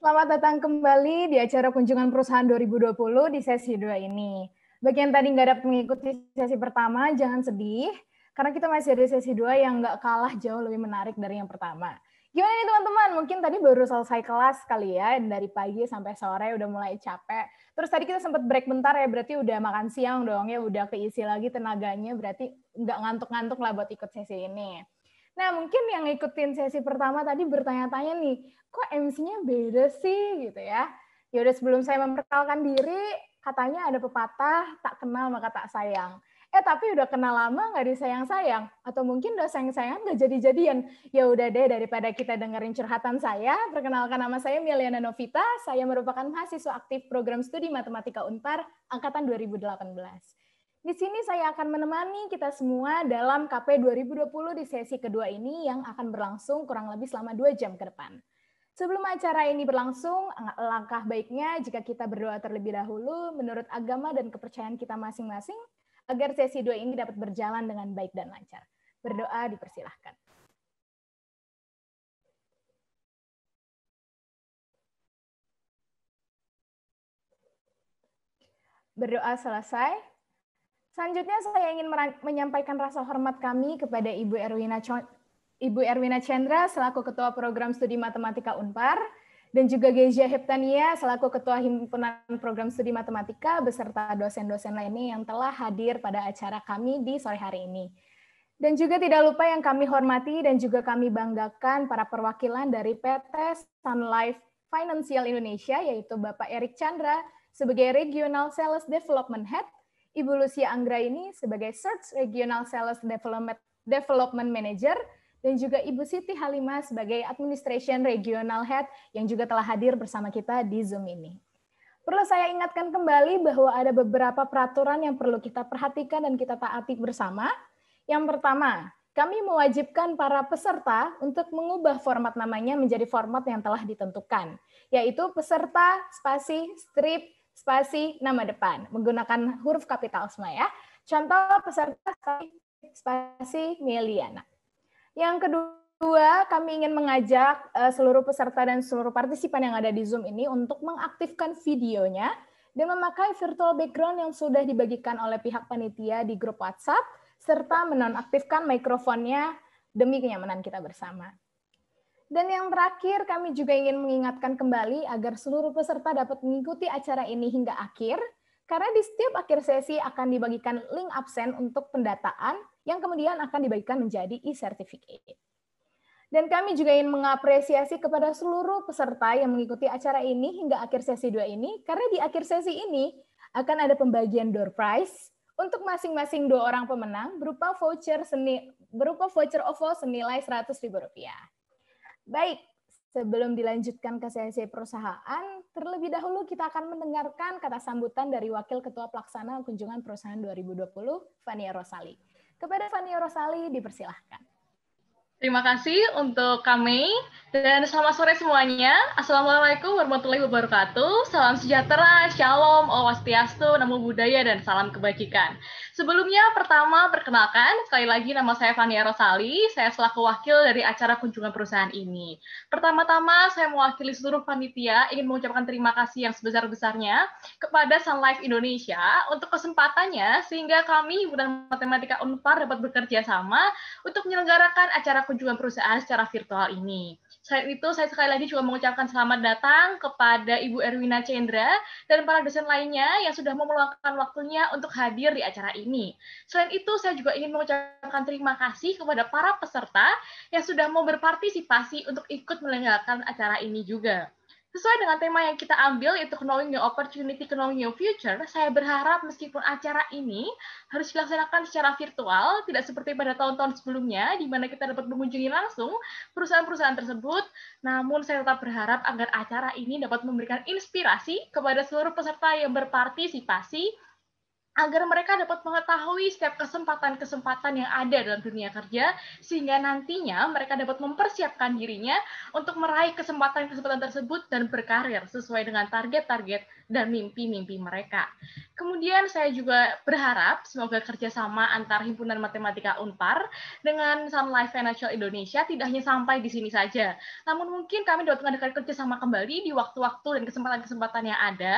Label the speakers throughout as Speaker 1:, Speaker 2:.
Speaker 1: Selamat datang kembali di acara kunjungan perusahaan 2020 di sesi 2 ini. Bagi yang tadi nggak dapat mengikuti sesi pertama, jangan sedih, karena kita masih ada sesi 2 yang nggak kalah jauh lebih menarik dari yang pertama. Gimana nih teman-teman? Mungkin tadi baru selesai kelas kali ya, dari pagi sampai sore udah mulai capek. Terus tadi kita sempat break bentar ya, berarti udah makan siang dong ya, udah keisi lagi tenaganya, berarti nggak ngantuk-ngantuk lah buat ikut sesi ini. Nah, mungkin yang ngikutin sesi pertama tadi bertanya-tanya nih, kok MC-nya beda sih gitu ya. Ya udah sebelum saya memperkenalkan diri, katanya ada pepatah tak kenal maka tak sayang. Tapi udah kenal lama nggak disayang-sayang, atau mungkin udah sayang-sayangan nggak jadi-jadian. Ya udah deh, daripada kita dengerin curhatan saya, perkenalkan nama saya Miliana Novita, saya merupakan mahasiswa aktif program studi Matematika Unpar angkatan 2018. Di sini saya akan menemani kita semua dalam KP 2020 di sesi kedua ini yang akan berlangsung kurang lebih selama 2 jam ke depan. Sebelum acara ini berlangsung, langkah baiknya jika kita berdoa terlebih dahulu menurut agama dan kepercayaan kita masing-masing agar sesi 2 ini dapat berjalan dengan baik dan lancar. Berdoa dipersilahkan. Berdoa selesai. Selanjutnya saya ingin menyampaikan rasa hormat kami kepada Ibu Erwina Chandra selaku Ketua Program Studi Matematika Unpar, dan juga Gezia Heptania selaku Ketua Himpunan Program Studi Matematika beserta dosen-dosen lainnya yang telah hadir pada acara kami di sore hari ini. Dan juga tidak lupa yang kami hormati dan juga kami banggakan para perwakilan dari PT Sun Life Financial Indonesia, yaitu Bapak Erik Chandra sebagai Regional Sales Development Head, Ibu Lucia Anggraini sebagai Search Regional Sales Development Manager, dan juga Ibu Siti Halimah sebagai Administration Regional Head yang juga telah hadir bersama kita di Zoom ini. Perlu saya ingatkan kembali bahwa ada beberapa peraturan yang perlu kita perhatikan dan kita taati bersama. Yang pertama, kami mewajibkan para peserta untuk mengubah format namanya menjadi format yang telah ditentukan, yaitu peserta, spasi, strip, spasi, nama depan, menggunakan huruf kapital semua ya. Contoh peserta, spasi, Meliana. Yang kedua, kami ingin mengajak seluruh peserta dan seluruh partisipan yang ada di Zoom ini untuk mengaktifkan videonya dan memakai virtual background yang sudah dibagikan oleh pihak panitia di grup WhatsApp, serta menonaktifkan mikrofonnya demi kenyamanan kita bersama. Dan yang terakhir, kami juga ingin mengingatkan kembali agar seluruh peserta dapat mengikuti acara ini hingga akhir, karena di setiap akhir sesi akan dibagikan link absen untuk pendataan yang kemudian akan dibagikan menjadi e-certificate. Dan kami juga ingin mengapresiasi kepada seluruh peserta yang mengikuti acara ini hingga akhir sesi 2 ini, karena di akhir sesi ini akan ada pembagian door prize untuk masing-masing 2 orang pemenang berupa voucher OVO senilai Rp100.000. Baik, sebelum dilanjutkan ke sesi perusahaan, terlebih dahulu kita akan mendengarkan kata sambutan dari Wakil Ketua Pelaksana Kunjungan Perusahaan 2020, Fania Rosali. Kepada Fania Rosali, dipersilahkan.
Speaker 2: Terima kasih untuk kami, dan selamat sore semuanya. Assalamualaikum warahmatullahi wabarakatuh. Salam sejahtera, shalom, om swastiastu, namo buddhaya, dan salam kebajikan. Sebelumnya, pertama, perkenalkan, sekali lagi nama saya Fania Rosali, saya selaku wakil dari acara kunjungan perusahaan ini. Pertama-tama, saya mewakili seluruh panitia, ingin mengucapkan terima kasih yang sebesar-besarnya kepada Sun Life Indonesia untuk kesempatannya, sehingga kami, Himpunan Matematika Unpar, dapat bekerja sama untuk menyelenggarakan acara kunjungan perusahaan secara virtual ini. Selain itu, saya sekali lagi juga mengucapkan selamat datang kepada Ibu Erwina Chandra dan para dosen lainnya yang sudah meluangkan waktunya untuk hadir di acara ini. Selain itu, saya juga ingin mengucapkan terima kasih kepada para peserta yang sudah mau berpartisipasi untuk ikut menyelenggarakan acara ini juga. Sesuai dengan tema yang kita ambil, yaitu Knowing New Opportunity, Knowing New Future, saya berharap meskipun acara ini harus dilaksanakan secara virtual, tidak seperti pada tahun-tahun sebelumnya, di mana kita dapat mengunjungi langsung perusahaan-perusahaan tersebut, namun saya tetap berharap agar acara ini dapat memberikan inspirasi kepada seluruh peserta yang berpartisipasi, agar mereka dapat mengetahui setiap kesempatan-kesempatan yang ada dalam dunia kerja, sehingga nantinya mereka dapat mempersiapkan dirinya untuk meraih kesempatan-kesempatan tersebut dan berkarir sesuai dengan target-target dan mimpi-mimpi mereka. Kemudian saya juga berharap semoga kerjasama antar Himpunan Matematika Unpar dengan Sun Life Financial Indonesia tidak hanya sampai di sini saja, namun mungkin kami dapat mengadakan kerjasama kembali di waktu-waktu dan kesempatan-kesempatan yang ada.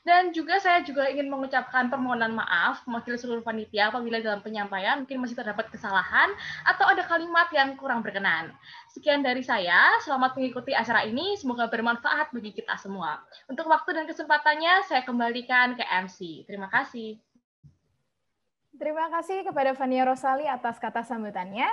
Speaker 2: Dan juga saya juga ingin mengucapkan permohonan maaf mewakili seluruh panitia apabila dalam penyampaian mungkin masih terdapat kesalahan atau ada kalimat yang kurang berkenan. Sekian dari saya, selamat mengikuti acara ini, semoga bermanfaat bagi kita semua. Untuk waktu dan kesempatannya, saya kembalikan ke MC. Terima kasih.
Speaker 1: Terima kasih kepada Fania Rosali atas kata sambutannya.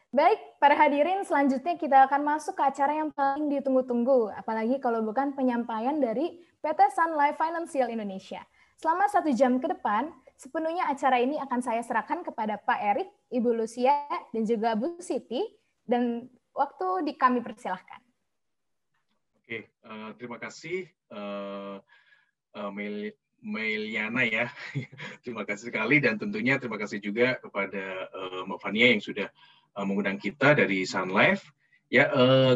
Speaker 1: Baik, para hadirin, selanjutnya kita akan masuk ke acara yang paling ditunggu-tunggu, apalagi kalau bukan penyampaian dari PT Sun Life Financial Indonesia. Selama 1 jam ke depan, sepenuhnya acara ini akan saya serahkan kepada Pak Erik, Ibu Lucia, dan juga Bu Siti, dan waktu kami persilahkan.
Speaker 3: Oke, terima kasih Meliana ya. Terima kasih sekali, dan tentunya terima kasih juga kepada Mbak Fania yang sudah mengundang kita dari Sun Life. Ya,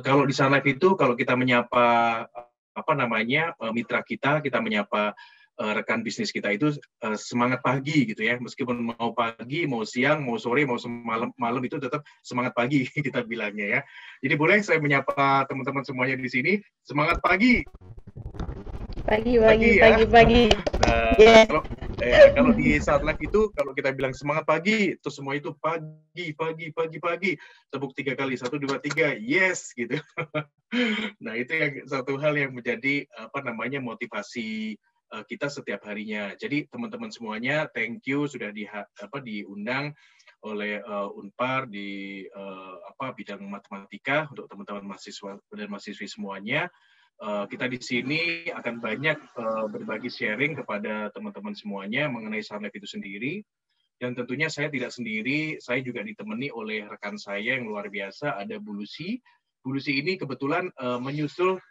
Speaker 3: kalau di Sun Life itu kalau kita menyapa mitra kita menyapa rekan bisnis kita itu semangat pagi gitu ya, meskipun mau pagi, mau siang, mau sore, mau malam itu tetap semangat pagi kita bilangnya ya. Jadi boleh saya menyapa teman-teman semuanya di sini, semangat pagi.
Speaker 4: Pagi.
Speaker 3: Nah, yeah. Kalau di Sun Life itu kalau kita bilang semangat pagi, itu semua itu pagi. Tepuk 3 kali, 1, 2, 3, yes gitu. Nah itu yang satu hal yang menjadi motivasi kita setiap harinya. Jadi teman-teman semuanya, thank you sudah diundang oleh Unpar di bidang matematika untuk teman-teman mahasiswa dan mahasiswi semuanya. Kita di sini akan banyak berbagi sharing kepada teman-teman semuanya mengenai Sun Life itu sendiri. Dan tentunya saya tidak sendiri, saya juga ditemani oleh rekan saya yang luar biasa, ada Bu Lucy. Bu Lucy ini kebetulan menyusul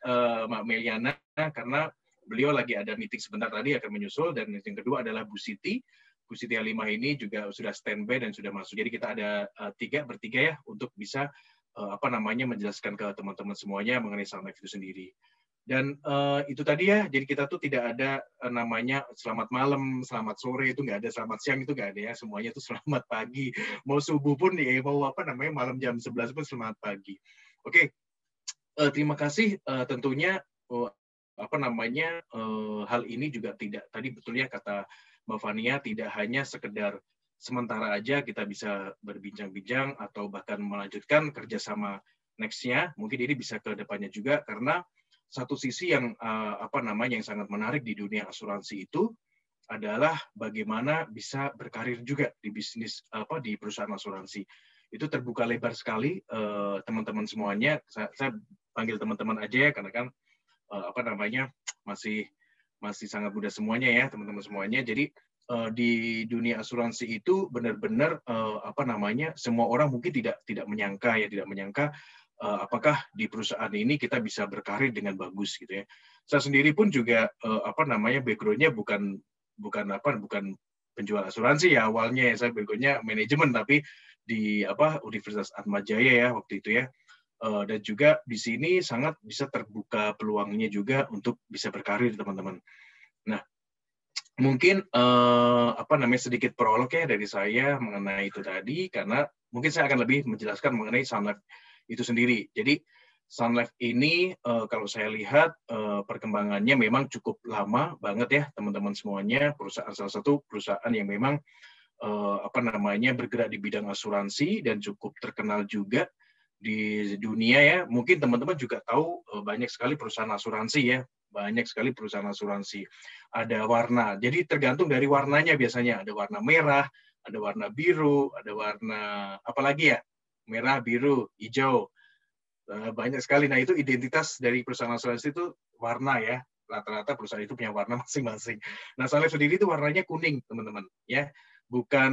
Speaker 3: Mbak Meliana karena beliau lagi ada meeting sebentar tadi akan menyusul, dan yang kedua adalah Bu Siti. Bu Siti Halimah ini juga sudah standby dan sudah masuk. Jadi kita ada bertiga ya untuk bisa menjelaskan ke teman-teman semuanya mengenai Sun Life itu sendiri. Dan itu tadi ya, jadi kita tuh tidak ada namanya selamat malam, selamat sore, itu nggak ada, selamat siang itu nggak ada ya, semuanya itu selamat pagi. Mau subuh pun ya, mau malam jam 11 pun selamat pagi. Oke, terima kasih tentunya hal ini juga tidak, tadi betulnya kata Mbak Fania, tidak hanya sekedar sementara aja kita bisa berbincang-bincang atau bahkan melanjutkan kerjasama next-nya, mungkin ini bisa ke depannya juga, karena satu sisi yang yang sangat menarik di dunia asuransi itu adalah bagaimana bisa berkarir juga di bisnis di perusahaan asuransi. Itu terbuka lebar sekali teman-teman semuanya. Saya panggil teman-teman aja ya, karena kan masih sangat muda semuanya ya teman-teman semuanya. Jadi di dunia asuransi itu benar-benar semua orang mungkin tidak menyangka apakah di perusahaan ini kita bisa berkarir dengan bagus gitu ya. Saya sendiri pun juga background-nya bukan penjual asuransi ya awalnya, saya background-nya manajemen, tapi di Universitas Atmajaya ya waktu itu ya. Dan juga di sini sangat bisa terbuka peluangnya juga untuk bisa berkarir teman-teman. Nah, mungkin sedikit prolog ya dari saya mengenai itu tadi, karena mungkin saya akan lebih menjelaskan mengenai Sun Life itu sendiri. Jadi Sun Life ini kalau saya lihat perkembangannya memang cukup lama banget ya teman-teman semuanya. Salah satu perusahaan yang memang bergerak di bidang asuransi dan cukup terkenal juga di dunia ya. Mungkin teman-teman juga tahu banyak sekali perusahaan asuransi ya. Banyak sekali perusahaan asuransi. Ada warna. Jadi tergantung dari warnanya biasanya. Ada warna merah, ada warna biru, ada warna apa lagi ya? Merah, biru, hijau, banyak sekali. Nah itu identitas dari perusahaan asuransi itu warna ya, rata-rata perusahaan itu punya warna masing-masing. Nah Sun Life sendiri itu warnanya kuning teman-teman ya, bukan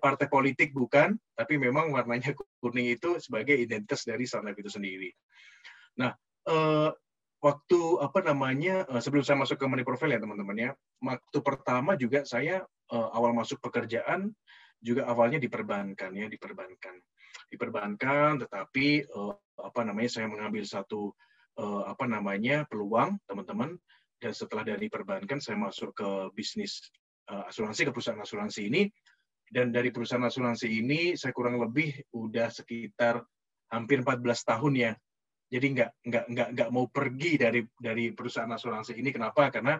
Speaker 3: partai politik bukan, tapi memang warnanya kuning itu sebagai identitas dari Sun Life itu sendiri. Nah waktu sebelum saya masuk ke Money Profile ya teman-teman ya, waktu pertama juga saya awal masuk pekerjaan juga awalnya di perbankan ya, di perbankan, tetapi saya mengambil satu peluang teman-teman dan setelah dari perbankan saya masuk ke bisnis asuransi, ke perusahaan asuransi ini. Dan dari perusahaan asuransi ini saya kurang lebih udah sekitar hampir 14 tahun ya. Jadi nggak mau pergi dari perusahaan asuransi ini. Kenapa? Karena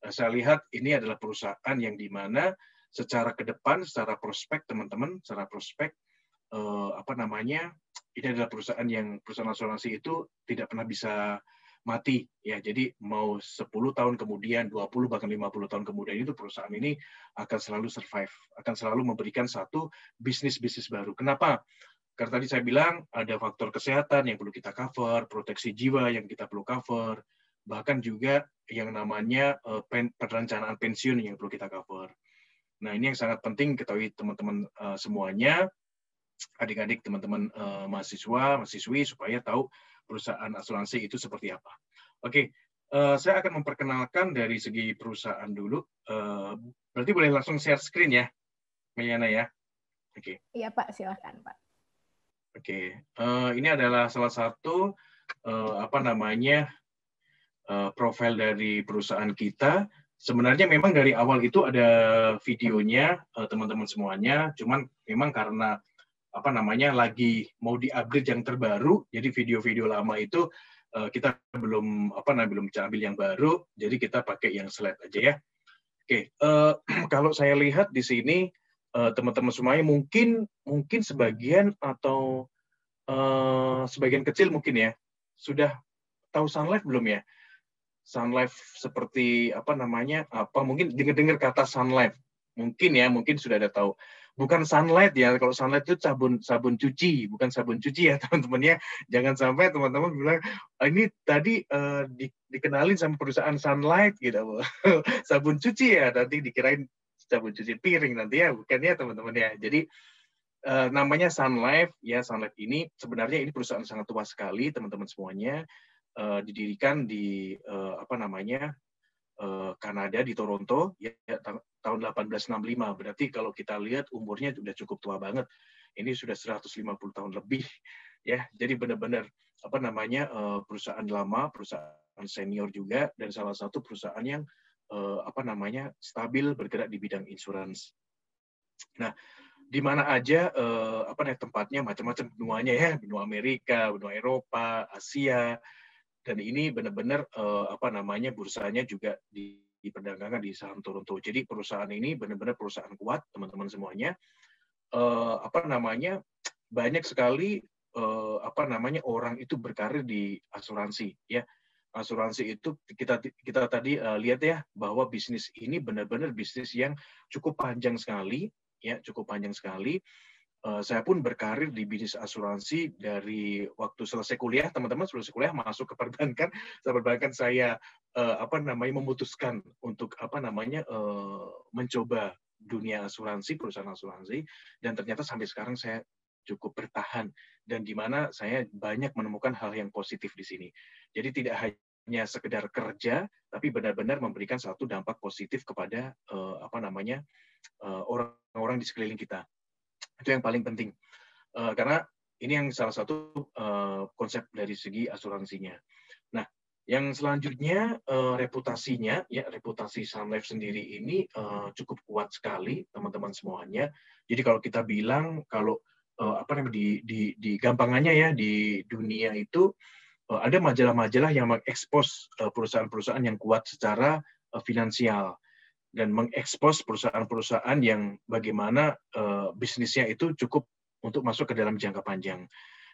Speaker 3: saya lihat ini adalah perusahaan yang dimana secara ke depan, secara prospek teman-teman, secara prospek ini adalah perusahaan asuransi itu tidak pernah bisa mati ya. Jadi mau 10 tahun kemudian, 20 bahkan 50 tahun kemudian itu perusahaan ini akan selalu survive, akan selalu memberikan satu bisnis baru. Kenapa? Karena tadi saya bilang ada faktor kesehatan yang perlu kita cover, proteksi jiwa yang kita perlu cover, bahkan juga yang namanya perencanaan pensiun yang perlu kita cover. Nah, ini yang sangat penting ketahui teman-teman semuanya, adik-adik, teman-teman mahasiswa, mahasiswi, supaya tahu perusahaan asuransi itu seperti apa. Oke, saya akan memperkenalkan dari segi perusahaan dulu. Berarti boleh langsung share screen ya, Meliana ya? Oke.
Speaker 1: Iya Pak, silakan Pak.
Speaker 3: Oke, ini adalah salah satu profil dari perusahaan kita. Sebenarnya memang dari awal itu ada videonya, teman-teman semuanya. Cuman memang karena lagi mau di-upgrade yang terbaru, jadi video-video lama itu kita belum bisa ambil yang baru, jadi kita pakai yang slide aja ya. Oke, kalau saya lihat di sini teman-teman semuanya mungkin sebagian atau sebagian kecil mungkin ya sudah tahu Sun Life belum ya? Sun Life seperti mungkin dengar kata Sun Life mungkin sudah ada tahu. Bukan sunlight ya, kalau sunlight itu sabun cuci, bukan sabun cuci ya teman-teman ya. Jangan sampai teman-teman bilang ini tadi dikenalin sama perusahaan Sunlight gitu, sabun cuci ya, nanti dikirain sabun cuci piring nanti ya, bukan ya teman-teman ya. Jadi namanya Sun Life ya. Sun Life ini sebenarnya ini perusahaan sangat tua sekali teman-teman semuanya, didirikan di Kanada, di Toronto ya, tahun 1865. Berarti kalau kita lihat umurnya sudah cukup tua banget. Ini sudah 150 tahun lebih ya. Jadi benar-benar perusahaan lama, perusahaan senior juga, dan salah satu perusahaan yang stabil bergerak di bidang insurans. Nah, di mana aja tempatnya macam-macam benuanya ya, benua Amerika, benua Eropa, Asia. Dan ini benar-benar bursanya juga diperdagangkan di saham Toronto. Jadi perusahaan ini benar-benar perusahaan kuat, teman-teman semuanya. Banyak sekali orang itu berkarir di asuransi ya. Asuransi itu kita tadi lihat ya, bahwa bisnis ini benar-benar bisnis yang cukup panjang sekali ya, cukup panjang sekali. Saya pun berkarir di bisnis asuransi dari waktu selesai kuliah, teman-teman selesai kuliah masuk ke perbankan. Perbankan saya memutuskan untuk mencoba dunia asuransi, perusahaan asuransi, dan ternyata sampai sekarang saya cukup bertahan, dan di mana saya banyak menemukan hal yang positif di sini. Jadi tidak hanya sekedar kerja, tapi benar-benar memberikan satu dampak positif kepada orang-orang di sekeliling kita. Itu yang paling penting, karena ini yang salah satu konsep dari segi asuransinya. Nah, yang selanjutnya reputasinya ya, reputasi Sun Life sendiri ini cukup kuat sekali teman-teman semuanya. Jadi kalau kita bilang kalau di gampangannya ya, di dunia itu ada majalah-majalah yang mengekspos perusahaan-perusahaan yang kuat secara finansial, dan mengekspos perusahaan-perusahaan yang bagaimana bisnisnya itu cukup untuk masuk ke dalam jangka panjang.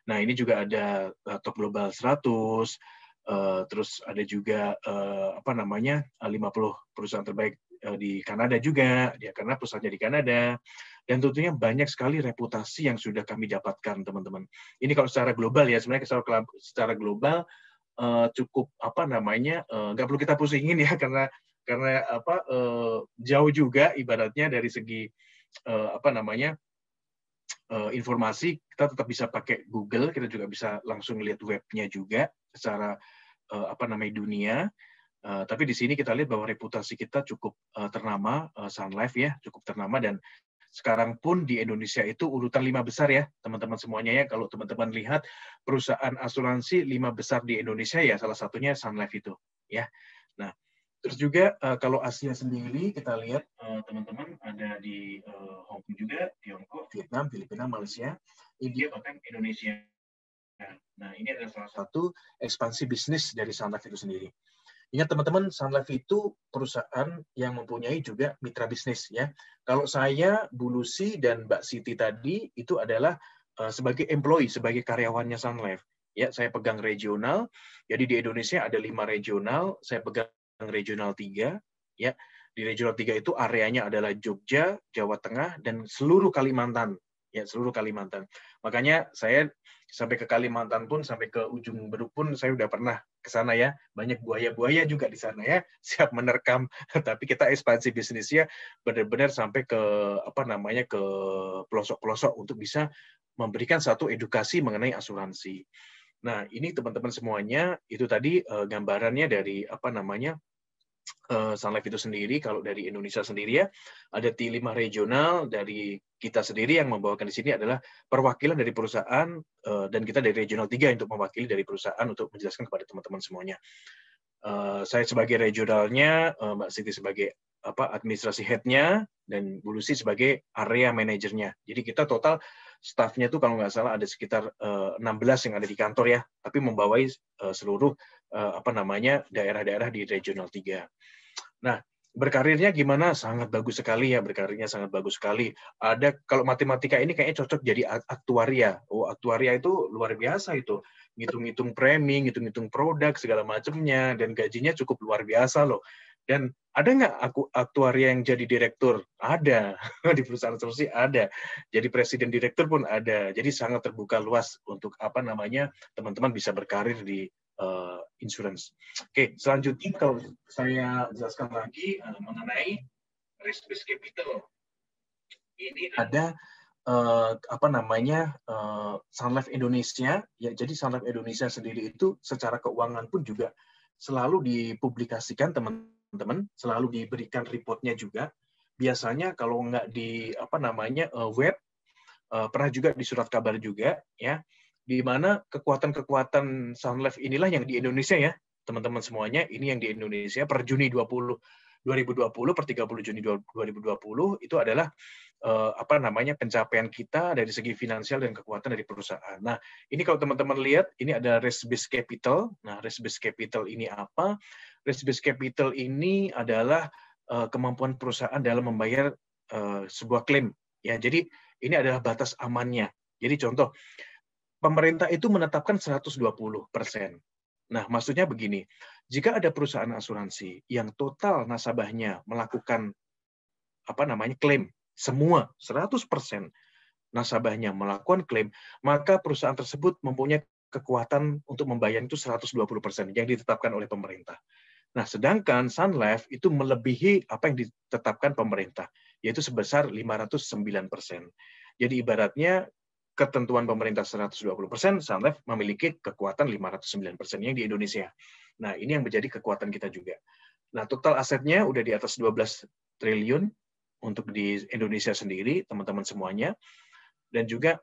Speaker 3: Nah, ini juga ada Top Global 100, terus ada juga 50 perusahaan terbaik di Kanada juga, karena pusatnya di Kanada. Dan tentunya banyak sekali reputasi yang sudah kami dapatkan, teman-teman. Ini kalau secara global ya, sebenarnya secara global cukup nggak perlu kita pusingin ya, karena jauh juga ibaratnya dari segi informasi. Kita tetap bisa pakai Google, kita juga bisa langsung lihat webnya juga secara dunia. Tapi di sini kita lihat bahwa reputasi kita cukup ternama, Sun Life ya, cukup ternama, dan sekarang pun di Indonesia itu urutan 5 besar ya, teman-teman semuanya ya. Kalau teman-teman lihat perusahaan asuransi 5 besar di Indonesia ya, salah satunya Sun Life itu ya. Nah, Terus juga kalau Asia sendiri kita lihat teman-teman ada di Hong Kong juga, Tiongkok, Vietnam, Filipina, Malaysia, India, bahkan Indonesia. Nah, ini adalah salah satu ekspansi bisnis dari Sun Life itu sendiri. Ingat teman-teman, Sun Life itu perusahaan yang mempunyai juga mitra bisnis ya. Kalau saya, Bu Lucy dan Mbak Siti tadi itu adalah sebagai employee, sebagai karyawannya Sun Life. Ya, saya pegang regional. Jadi di Indonesia ada 5 regional, saya pegang regional 3 ya. Di regional 3 itu areanya adalah Jogja, Jawa Tengah dan seluruh Kalimantan. Ya, seluruh Kalimantan. Makanya saya sampai ke Kalimantan pun, sampai ke ujung Beruk pun saya udah pernah ke sana ya. Banyak buaya-buaya juga di sana ya, siap menerkam. Tapi kita ekspansi bisnisnya benar-benar sampai ke ke pelosok-pelosok untuk bisa memberikan satu edukasi mengenai asuransi. Nah, ini teman-teman semuanya itu tadi gambarannya dari Sun Life itu sendiri. Kalau dari Indonesia sendiri ya, ada T5 regional dari kita sendiri yang membawakan di sini adalah perwakilan dari perusahaan dan kita dari regional 3 untuk mewakili dari perusahaan untuk menjelaskan kepada teman-teman semuanya. Saya sebagai regionalnya, Mbak Siti sebagai administrasi head-nya, dan Bu Lucy sebagai area manajernya. Jadi kita total staff-nya tuh kalau nggak salah ada sekitar 16 yang ada di kantor ya, tapi membawai seluruh daerah-daerah di regional 3. Nah, berkarirnya gimana? Sangat bagus sekali ya, berkarirnya sangat bagus sekali. Ada kalau matematika ini kayaknya cocok jadi aktuaria. Oh, aktuaria itu luar biasa itu. Ngitung-ngitung premi, ngitung-ngitung produk segala macamnya, dan gajinya cukup luar biasa loh. Dan ada nggak aktuaria yang jadi direktur? Ada. Di perusahaan asuransi ada. Jadi presiden direktur pun ada. Jadi sangat terbuka luas untuk teman-teman bisa berkarir di insurance. Oke, selanjutnya kalau saya jelaskan lagi mengenai risk-based capital. Ini ada Sun Life Indonesia ya. Jadi Sun Life Indonesia sendiri itu secara keuangan pun juga selalu dipublikasikan teman-teman, selalu diberikan reportnya juga. Biasanya kalau nggak di web, pernah juga di surat kabar juga ya, di mana kekuatan-kekuatan Sun Life inilah yang di Indonesia ya, teman-teman semuanya, ini yang di Indonesia per Juni 2020 per 30 Juni 2020 itu adalah pencapaian kita dari segi finansial dan kekuatan dari perusahaan. Nah, ini kalau teman-teman lihat, ini ada risk-based capital. Nah, risk-based capital ini apa? Risk-based capital ini adalah kemampuan perusahaan dalam membayar sebuah klaim. Ya, jadi ini adalah batas amannya. Jadi contoh, pemerintah itu menetapkan 120%. Nah, maksudnya begini, jika ada perusahaan asuransi yang total nasabahnya melakukan klaim, semua 100% nasabahnya melakukan klaim, maka perusahaan tersebut mempunyai kekuatan untuk membayar itu 120% yang ditetapkan oleh pemerintah. Nah, sedangkan Sun Life itu melebihi apa yang ditetapkan pemerintah, yaitu sebesar 509%. Jadi ibaratnya ketentuan pemerintah 120%, Sun Life memiliki kekuatan 509% yang di Indonesia. Nah, ini yang menjadi kekuatan kita juga. Nah, total asetnya udah di atas 12 triliun untuk di Indonesia sendiri, teman-teman semuanya. Dan juga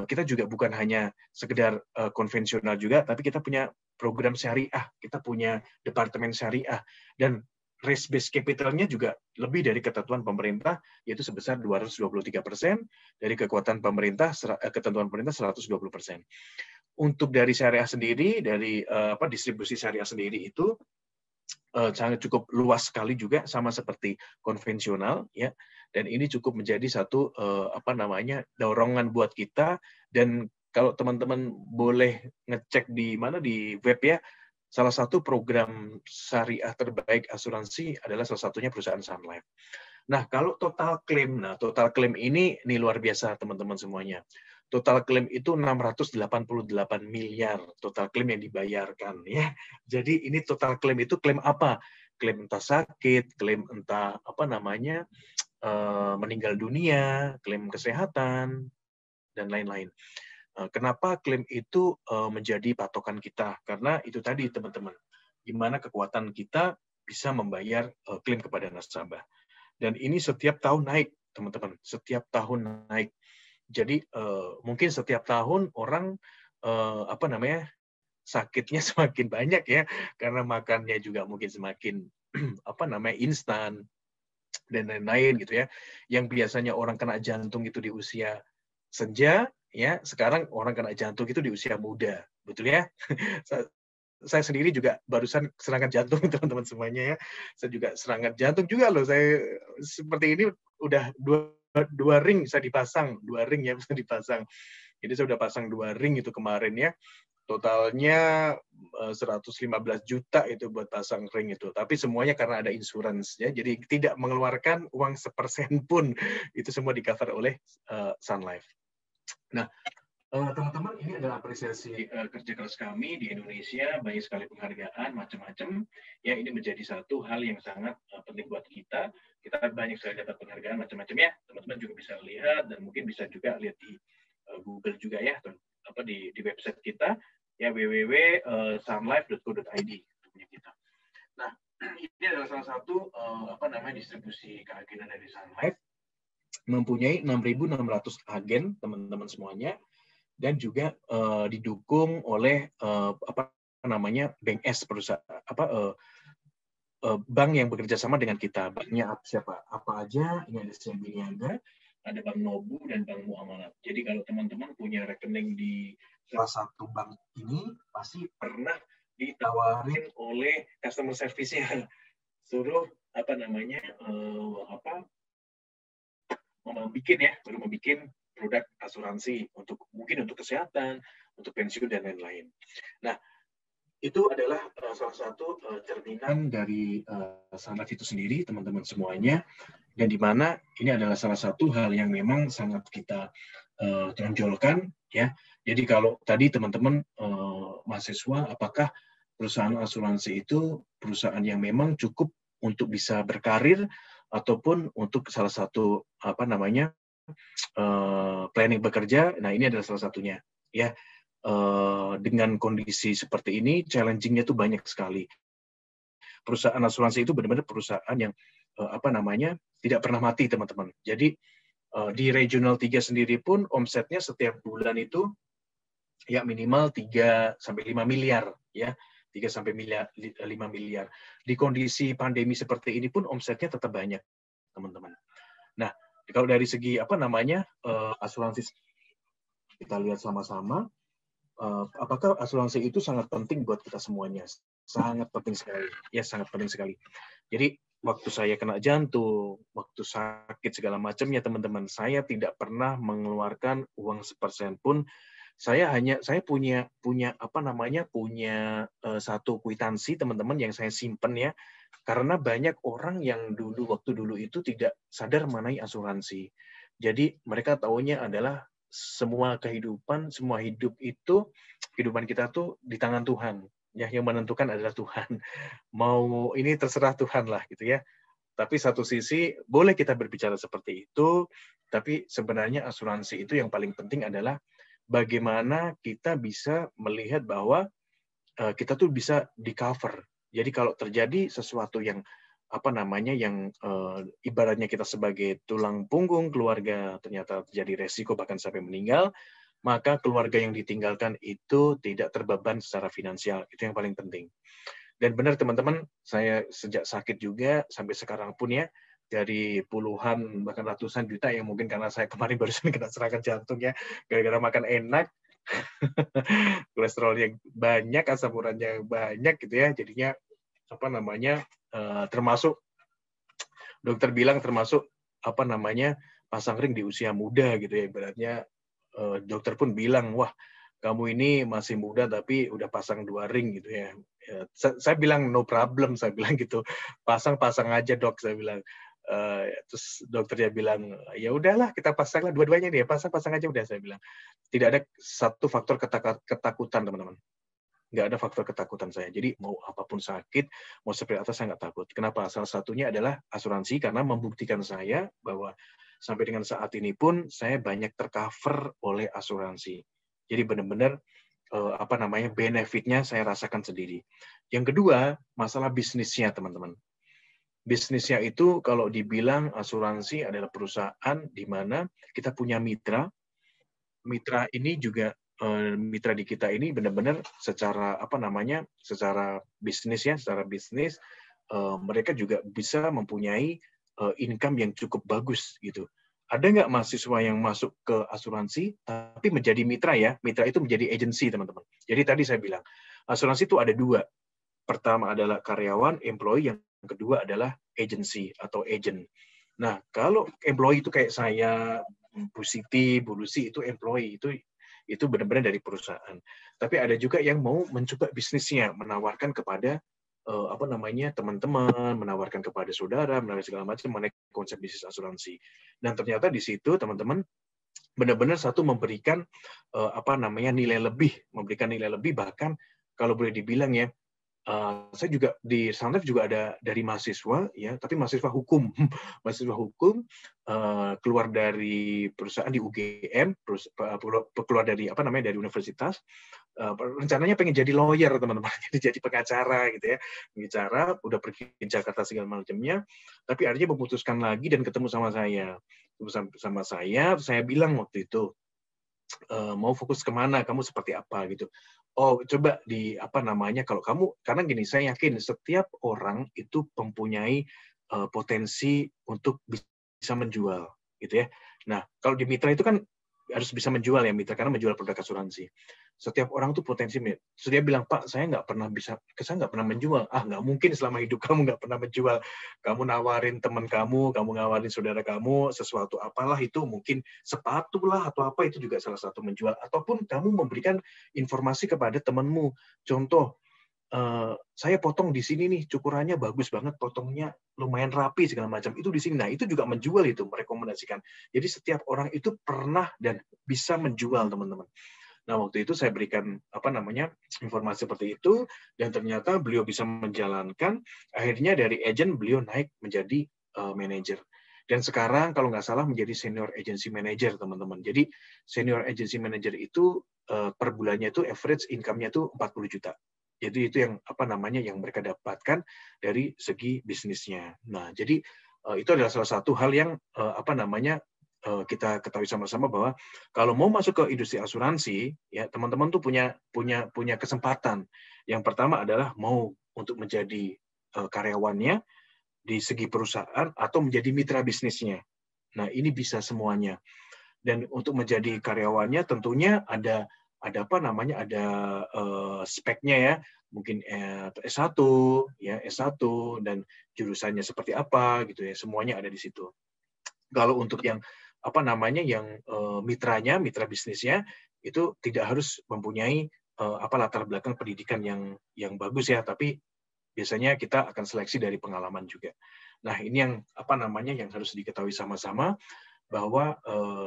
Speaker 3: kita juga bukan hanya sekedar konvensional juga, tapi kita punya program syariah, kita punya departemen syariah, dan risk-based capital-nya juga lebih dari ketentuan pemerintah, yaitu sebesar 223%, dari kekuatan pemerintah, ketentuan pemerintah 120%. Untuk dari syariah sendiri, dari distribusi syariah sendiri itu sangat cukup luas sekali juga, sama seperti konvensional ya, dan ini cukup menjadi satu dorongan buat kita. Dan kalau teman-teman boleh ngecek di web ya, salah satu program syariah terbaik asuransi adalah salah satunya perusahaan Sun Life. Nah, kalau total klaim, ini luar biasa teman-teman semuanya. Total klaim itu 688 miliar total klaim yang dibayarkan ya. Jadi ini total klaim itu klaim apa? Klaim entah sakit, klaim entah meninggal dunia, klaim kesehatan, dan lain-lain. Kenapa klaim itu menjadi patokan kita? Karena itu tadi teman-teman, gimana kekuatan kita bisa membayar klaim kepada nasabah. Dan ini setiap tahun naik, teman-teman. Setiap tahun naik. Jadi mungkin setiap tahun orang sakitnya semakin banyak ya, karena makannya juga mungkin semakin instan dan lain-lain gitu ya. Yang biasanya orang kena jantung itu di usia senja, ya sekarang orang kena jantung itu di usia muda, betul ya? Saya sendiri juga barusan serangan jantung teman-teman semuanya ya. Saya juga serangan jantung juga loh. Saya seperti ini udah dua ring saya dipasang, 2 ring ya bisa dipasang. Jadi saya udah pasang 2 ring itu kemarin ya. Totalnya 115 juta itu buat pasang ring itu. Tapi semuanya karena ada insurance ya. Jadi tidak mengeluarkan uang 1% pun. Itu semua di-cover oleh Sun Life. Nah, teman-teman, ini adalah apresiasi kerja keras kami di Indonesia, banyak sekali penghargaan macam-macam. Ya, ini menjadi satu hal yang sangat penting buat kita. Kita banyak sekali dapat penghargaan macam-macam ya. Teman-teman juga bisa lihat dan mungkin bisa juga lihat di Google juga ya, atau di website kita ya www.sunlife.co.id punya kita. Nah, ini adalah salah satu distribusi keagenan dari Sun Life, mempunyai 6.600 agen teman-teman semuanya, dan juga didukung oleh Bank S, perusahaan bank yang bekerja sama dengan kita. Banknya siapa? Apa aja? Ini ada CIMB Niaga, ada Bank Nobu dan Bank Muamalat. Jadi kalau teman-teman punya rekening di salah satu bank ini, pasti pernah ditawarin oleh customer service-nya, suruh membuat produk asuransi mungkin untuk kesehatan, untuk pensiun dan lain-lain. Nah, itu adalah salah satu cerminan dari Sun Life itu sendiri, teman-teman semuanya, dan di mana ini adalah salah satu hal yang memang sangat kita tonjolkan ya. Jadi kalau tadi teman-teman mahasiswa, apakah perusahaan asuransi itu perusahaan yang memang cukup untuk bisa berkarir ataupun untuk salah satu planning bekerja? Nah, ini adalah salah satunya ya. Dengan kondisi seperti ini, challenging-nya tuh banyak sekali. Perusahaan asuransi itu benar-benar perusahaan yang tidak pernah mati, teman-teman. Jadi di regional 3 sendiri pun omsetnya setiap bulan itu ya minimal 3 sampai 5 miliar ya. 3 sampai 5 miliar. Di kondisi pandemi seperti ini pun omsetnya tetap banyak, teman-teman. Nah, kalau dari segi asuransi, kita lihat sama-sama, apakah asuransi itu sangat penting buat kita semuanya? Sangat penting sekali. Ya, sangat penting sekali. Jadi, waktu saya kena jantung, waktu sakit segala macamnya, teman-teman, saya tidak pernah mengeluarkan uang 1% pun. Saya punya satu kwitansi, teman-teman, yang saya simpen ya. Karena banyak orang yang waktu dulu itu tidak sadar mengenai asuransi. Jadi, mereka taunya adalah semua kehidupan kita tuh di tangan Tuhan. Ya, yang menentukan adalah Tuhan. Mau ini terserah Tuhan lah gitu ya. Tapi satu sisi boleh kita berbicara seperti itu, tapi sebenarnya asuransi itu yang paling penting adalah bagaimana kita bisa melihat bahwa kita tuh bisa di-cover. Jadi kalau terjadi sesuatu yang ibaratnya kita sebagai tulang punggung keluarga ternyata terjadi resiko bahkan sampai meninggal, maka keluarga yang ditinggalkan itu tidak terbeban secara finansial. Itu yang paling penting. Dan benar teman-teman, saya sejak sakit juga sampai sekarang pun ya, dari puluhan bahkan ratusan juta yang mungkin karena saya kemarin barusan kena serangan jantung ya, gara-gara makan enak, kolesterolnya banyak, asam uratnya banyak gitu ya, jadinya termasuk dokter bilang termasuk pasang ring di usia muda gitu ya, ibaratnya dokter pun bilang, wah kamu ini masih muda tapi udah pasang 2 ring gitu ya. Saya bilang no problem, saya bilang gitu, pasang aja dok, saya bilang. Terus dokternya bilang, ya udahlah kita pasanglah dua-duanya nih, pasang aja udah, saya bilang. Tidak ada satu faktor ketakutan, teman-teman. Nggak ada faktor ketakutan saya. Jadi mau apapun sakit, mau seperti apa, saya nggak takut. Kenapa? Salah satunya adalah asuransi, karena membuktikan saya bahwa sampai dengan saat ini pun saya banyak tercover oleh asuransi. Jadi benar-benar benefitnya saya rasakan sendiri. Yang kedua, masalah bisnisnya, teman-teman. Bisnisnya itu kalau dibilang asuransi adalah perusahaan di mana kita punya mitra. Mitra ini juga mitra di kita ini benar-benar secara secara bisnis mereka juga bisa mempunyai income yang cukup bagus gitu. Ada nggak mahasiswa yang masuk ke asuransi tapi menjadi mitra ya? Mitra itu menjadi agensi, teman-teman. Jadi tadi saya bilang asuransi itu ada dua. Pertama adalah karyawan, employee, yang kedua adalah agency atau agent. Nah, kalau employee itu kayak saya, Bu Siti, Bu Lucy, itu employee, itu benar-benar dari perusahaan. Tapi ada juga yang mau mencoba bisnisnya, menawarkan kepada teman-teman, menawarkan kepada saudara, menawarkan segala macam mengenai konsep bisnis asuransi. Dan ternyata di situ teman-teman benar-benar satu memberikan nilai lebih, bahkan kalau boleh dibilang ya, saya juga di Sunlife juga ada dari mahasiswa ya, tapi mahasiswa hukum keluar dari perusahaan di UGM, keluar dari dari universitas, rencananya pengen jadi lawyer, teman-teman, jadi pengacara gitu ya, pengacara, udah pergi ke Jakarta segala macamnya, tapi akhirnya memutuskan lagi dan ketemu sama saya, saya bilang waktu itu, mau fokus kemana, kamu seperti apa gitu. Oh, coba kalau kamu, karena gini, saya yakin setiap orang itu mempunyai potensi untuk bisa menjual, gitu ya. Nah, kalau di mitra itu kan harus bisa menjual ya, mitra, karena menjual produk asuransi. Setiap orang tuh potensi. So, dia bilang, Pak, saya nggak pernah menjual. Nggak mungkin selama hidup kamu nggak pernah menjual. Kamu nawarin teman kamu nawarin saudara kamu, sesuatu apalah itu, mungkin sepatu lah atau apa, itu juga salah satu menjual. Ataupun kamu memberikan informasi kepada temanmu. Contoh, saya potong di sini nih, cukurannya bagus banget, potongnya lumayan rapi segala macam, itu di sini. Nah, itu juga menjual, itu merekomendasikan. Jadi setiap orang itu pernah dan bisa menjual, teman-teman. Nah, waktu itu saya berikan informasi seperti itu, dan ternyata beliau bisa menjalankan. Akhirnya dari agent beliau naik menjadi manager. Dan sekarang kalau nggak salah menjadi senior agency manager, teman-teman. Jadi senior agency manager itu per bulannya itu average income-nya itu 40 juta. Jadi itu yang yang mereka dapatkan dari segi bisnisnya. Nah, jadi itu adalah salah satu hal yang kita ketahui sama-sama, bahwa kalau mau masuk ke industri asuransi, ya teman-teman tuh punya kesempatan. Yang pertama adalah mau untuk menjadi karyawannya di segi perusahaan atau menjadi mitra bisnisnya. Nah, ini bisa semuanya. Dan untuk menjadi karyawannya tentunya ada speknya ya, mungkin S1 dan jurusannya seperti apa gitu ya, semuanya ada di situ. Kalau untuk yang mitra bisnisnya itu tidak harus mempunyai latar belakang pendidikan yang bagus ya, tapi biasanya kita akan seleksi dari pengalaman juga. Nah, ini yang yang harus diketahui sama-sama, bahwa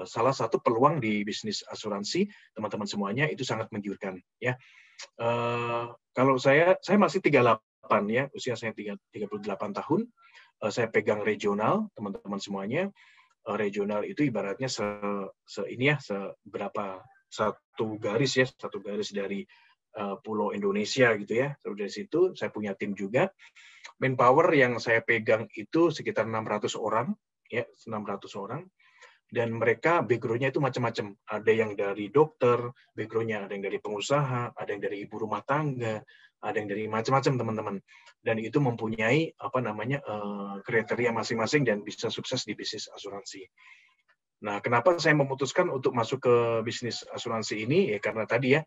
Speaker 3: salah satu peluang di bisnis asuransi, teman-teman semuanya, itu sangat menggiurkan ya. Kalau saya masih 38 ya, usia saya 38 tahun, saya pegang regional, teman-teman semuanya. Regional itu ibaratnya seberapa satu garis dari pulau Indonesia gitu ya. Dari situ saya punya tim juga. Manpower yang saya pegang itu sekitar 600 orang ya, 600 orang. Dan mereka background-nya itu macam-macam. Ada yang dari dokter, background-nya ada yang dari pengusaha, ada yang dari ibu rumah tangga, ada yang dari macam-macam, teman-teman. Dan itu mempunyai kriteria masing-masing dan bisa sukses di bisnis asuransi. Nah, kenapa saya memutuskan untuk masuk ke bisnis asuransi ini? Ya karena tadi ya,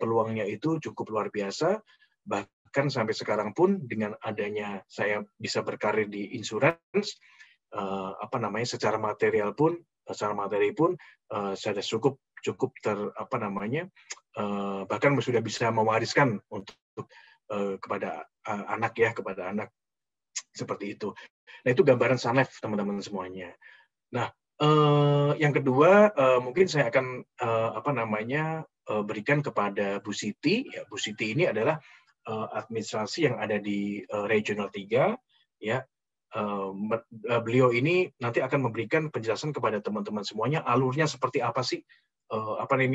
Speaker 3: peluangnya itu cukup luar biasa. Bahkan sampai sekarang pun dengan adanya saya bisa berkarir di insurance, secara materi pun saya cukup bahkan sudah bisa mewariskan untuk kepada anak seperti itu. Nah, itu gambaran Sunlife, teman-teman semuanya. Nah, yang kedua mungkin saya akan berikan kepada Bu Siti. Ya, Bu Siti ini adalah administrasi yang ada di Regional 3 ya. Beliau ini nanti akan memberikan penjelasan kepada teman-teman semuanya, alurnya seperti apa sih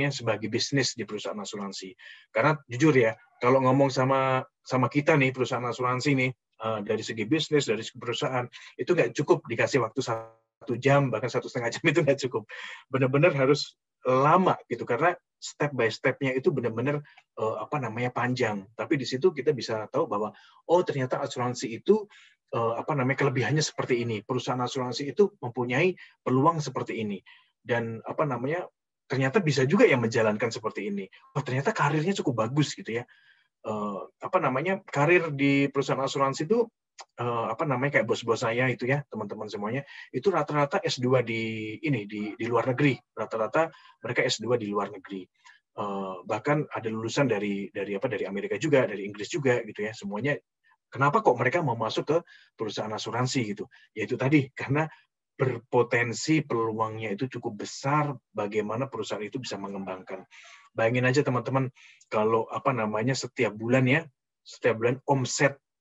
Speaker 3: sebagai bisnis di perusahaan asuransi. Karena jujur ya, kalau ngomong sama kita nih, perusahaan asuransi nih, dari segi bisnis, dari segi perusahaan, itu nggak cukup dikasih waktu 1 jam, bahkan 1,5 jam, itu nggak cukup. Benar-benar harus lama gitu karena step by step-nya itu benar-benar panjang. Tapi di situ kita bisa tahu bahwa ternyata asuransi itu kelebihannya seperti ini. Perusahaan asuransi itu mempunyai peluang seperti ini. Dan ternyata bisa juga yang menjalankan seperti ini. Ternyata karirnya cukup bagus gitu ya. Karir di perusahaan asuransi itu kayak bos-bos saya itu ya, teman-teman semuanya itu rata-rata S2 di luar negeri. Rata-rata mereka S2 di luar negeri. Bahkan ada lulusan dari Amerika juga, dari Inggris juga gitu ya. Semuanya kenapa kok mereka mau masuk ke perusahaan asuransi gitu? Yaitu tadi karena berpotensi peluangnya itu cukup besar bagaimana perusahaan itu bisa mengembangkan. Bayangin aja teman-teman kalau setiap bulan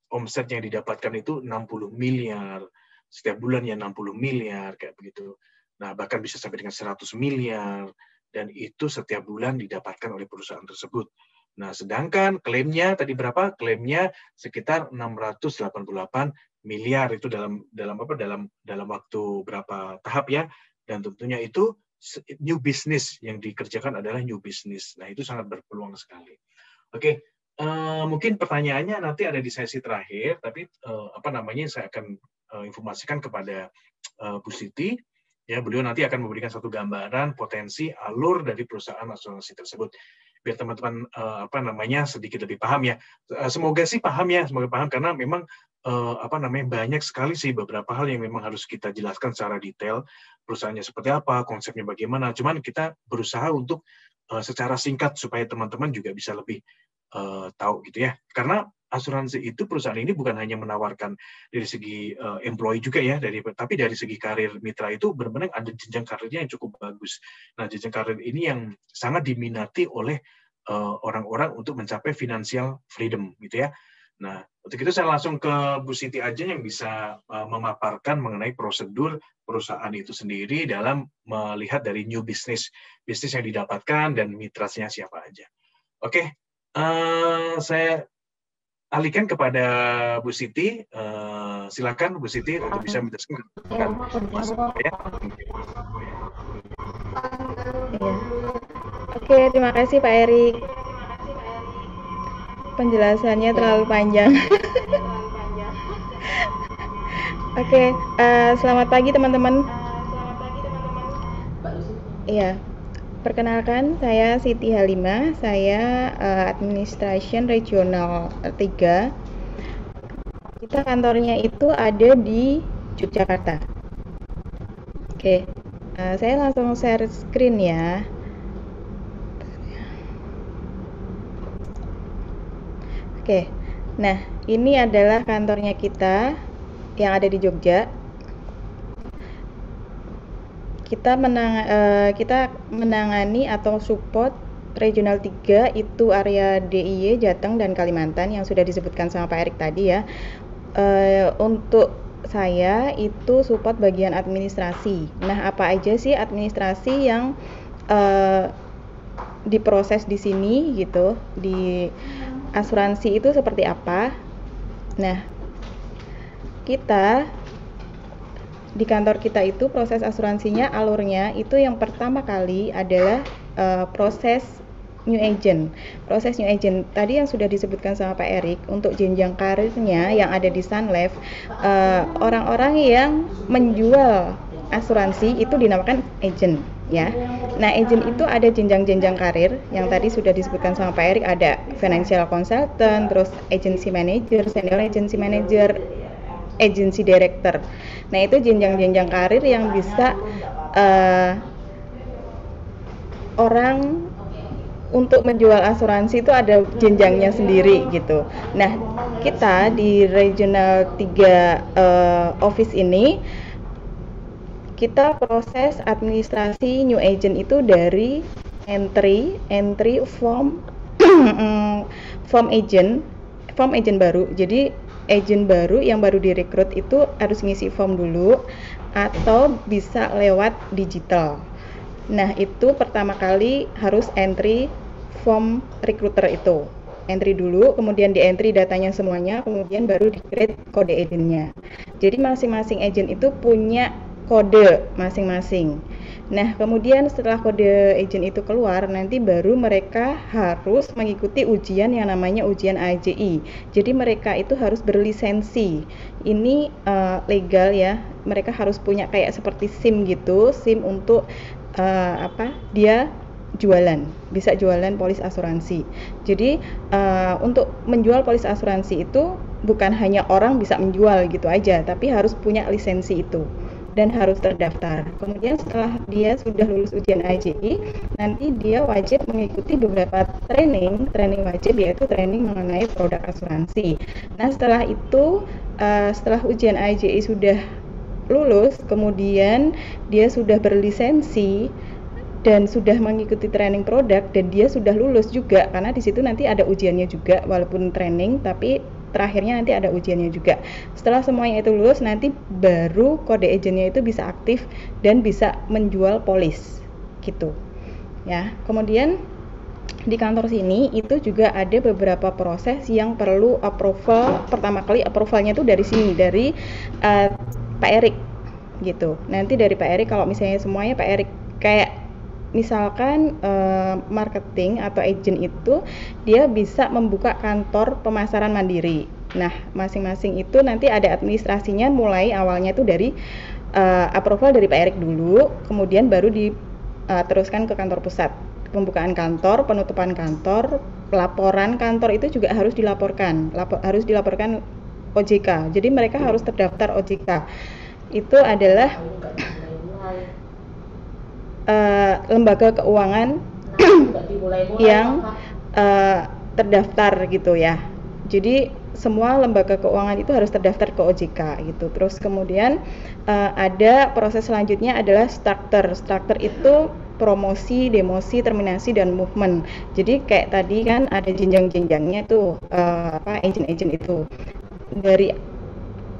Speaker 3: omset yang didapatkan itu 60 miliar, setiap bulannya 60 miliar kayak begitu. Nah, bahkan bisa sampai dengan 100 miliar dan itu setiap bulan didapatkan oleh perusahaan tersebut. Nah, sedangkan klaimnya tadi berapa? Klaimnya sekitar 688 miliar itu dalam waktu berapa tahap ya. Dan tentunya itu new business yang dikerjakan adalah new business. Nah, itu sangat berpeluang sekali. Oke, mungkin pertanyaannya nanti ada di sesi terakhir, tapi saya akan informasikan kepada Bu Siti. Ya, beliau nanti akan memberikan satu gambaran potensi alur dari perusahaan asuransi tersebut. Biar teman-teman sedikit lebih paham ya. Semoga sih paham ya, semoga paham karena memang banyak sekali sih beberapa hal yang memang harus kita jelaskan secara detail. Perusahaannya seperti apa, konsepnya bagaimana. Cuman kita berusaha untuk secara singkat supaya teman-teman juga bisa lebih tahu gitu ya. Karena asuransi itu perusahaan ini bukan hanya menawarkan dari segi employee juga ya, tapi dari segi karir mitra itu benar-benar ada jenjang karirnya yang cukup bagus. Nah, jenjang karir ini yang sangat diminati oleh orang-orang untuk mencapai financial freedom gitu ya. Nah, untuk itu saya langsung ke Bu Siti aja yang bisa memaparkan mengenai prosedur perusahaan itu sendiri dalam melihat dari new bisnis yang didapatkan dan mitranya siapa aja. Oke. Saya alihkan kepada Bu Siti. Silakan Bu Siti untuk bisa menjelaskan.
Speaker 4: Ya. Oke, terima kasih Pak Erik. Penjelasannya terlalu panjang. Oke, selamat pagi teman-teman. Iya. Perkenalkan, saya Siti Halimah, saya Administration Regional 3. Kita kantornya itu ada di Yogyakarta. Oke, saya langsung share screen ya. Oke, nah ini adalah kantornya kita yang ada di Jogja. Kita menangani atau support Regional 3 itu area DIY, Jateng, dan Kalimantan yang sudah disebutkan sama Pak Erik tadi ya. Untuk saya itu support bagian administrasi. Nah, apa aja sih administrasi yang diproses di sini gitu, di asuransi itu seperti apa? Nah, kita di kantor kita itu proses asuransinya alurnya itu yang pertama kali adalah proses new agent. Proses new agent tadi yang sudah disebutkan sama Pak Erik untuk jenjang karirnya yang ada di Sun Life, orang-orang yang menjual asuransi itu dinamakan agent ya. Nah, agent itu ada jenjang-jenjang karir yang tadi sudah disebutkan sama Pak Erik, ada financial consultant, terus agency manager, senior agency manager, agency director. Nah, itu jenjang-jenjang karir yang bisa orang untuk menjual asuransi itu ada jenjangnya sendiri gitu. Nah, kita di Regional 3 office ini kita proses administrasi new agent itu dari entry form form agent baru. Jadi agent baru yang baru direkrut itu harus ngisi form dulu atau bisa lewat digital. Nah, itu pertama kali harus entry form recruiter itu. Entry dulu, kemudian di entry datanya semuanya, kemudian baru di-create kode agentnya. Jadi masing-masing agent itu punya kode masing-masing. Nah, kemudian setelah kode agent itu keluar, nanti baru mereka harus mengikuti ujian yang namanya ujian AJI. Jadi mereka itu harus berlisensi. Ini legal ya. Mereka harus punya kayak seperti SIM gitu, SIM untuk dia jualan, bisa jualan polis asuransi. Jadi untuk menjual polis asuransi itu bukan hanya orang bisa menjual gitu aja, tapi harus punya lisensi itu dan harus terdaftar. Kemudian setelah dia sudah lulus ujian AJI, nanti dia wajib mengikuti beberapa training wajib, yaitu training mengenai produk asuransi. Nah, setelah itu setelah ujian AJI sudah lulus, kemudian dia sudah berlisensi dan sudah mengikuti training produk dan dia sudah lulus juga, karena di situ nanti ada ujiannya juga walaupun training, tapi terakhirnya nanti ada ujiannya juga. Setelah semuanya itu lulus, nanti baru kode agentnya itu bisa aktif dan bisa menjual polis gitu ya. Kemudian di kantor sini itu juga ada beberapa proses yang perlu approval. Pertama kali approvalnya itu dari sini, dari Pak Erik gitu. Nanti dari Pak Erik, kalau misalnya semuanya Pak Erik, kayak misalkan marketing atau agent itu dia bisa membuka kantor pemasaran mandiri. Nah, masing-masing itu nanti ada administrasinya, mulai awalnya itu dari approval dari Pak Erik dulu, kemudian baru diteruskan ke kantor pusat. Pembukaan kantor, penutupan kantor, laporan kantor itu juga harus dilaporkan, harus dilaporkan OJK. Jadi mereka harus terdaftar OJK. Itu adalah lembaga keuangan yang terdaftar gitu ya. Jadi semua lembaga keuangan itu harus terdaftar ke OJK gitu. Terus kemudian ada proses selanjutnya adalah struktur. Struktur itu promosi, demosi, terminasi, dan movement. Jadi kayak tadi kan ada jenjang-jenjangnya tuh agent-agent itu. Dari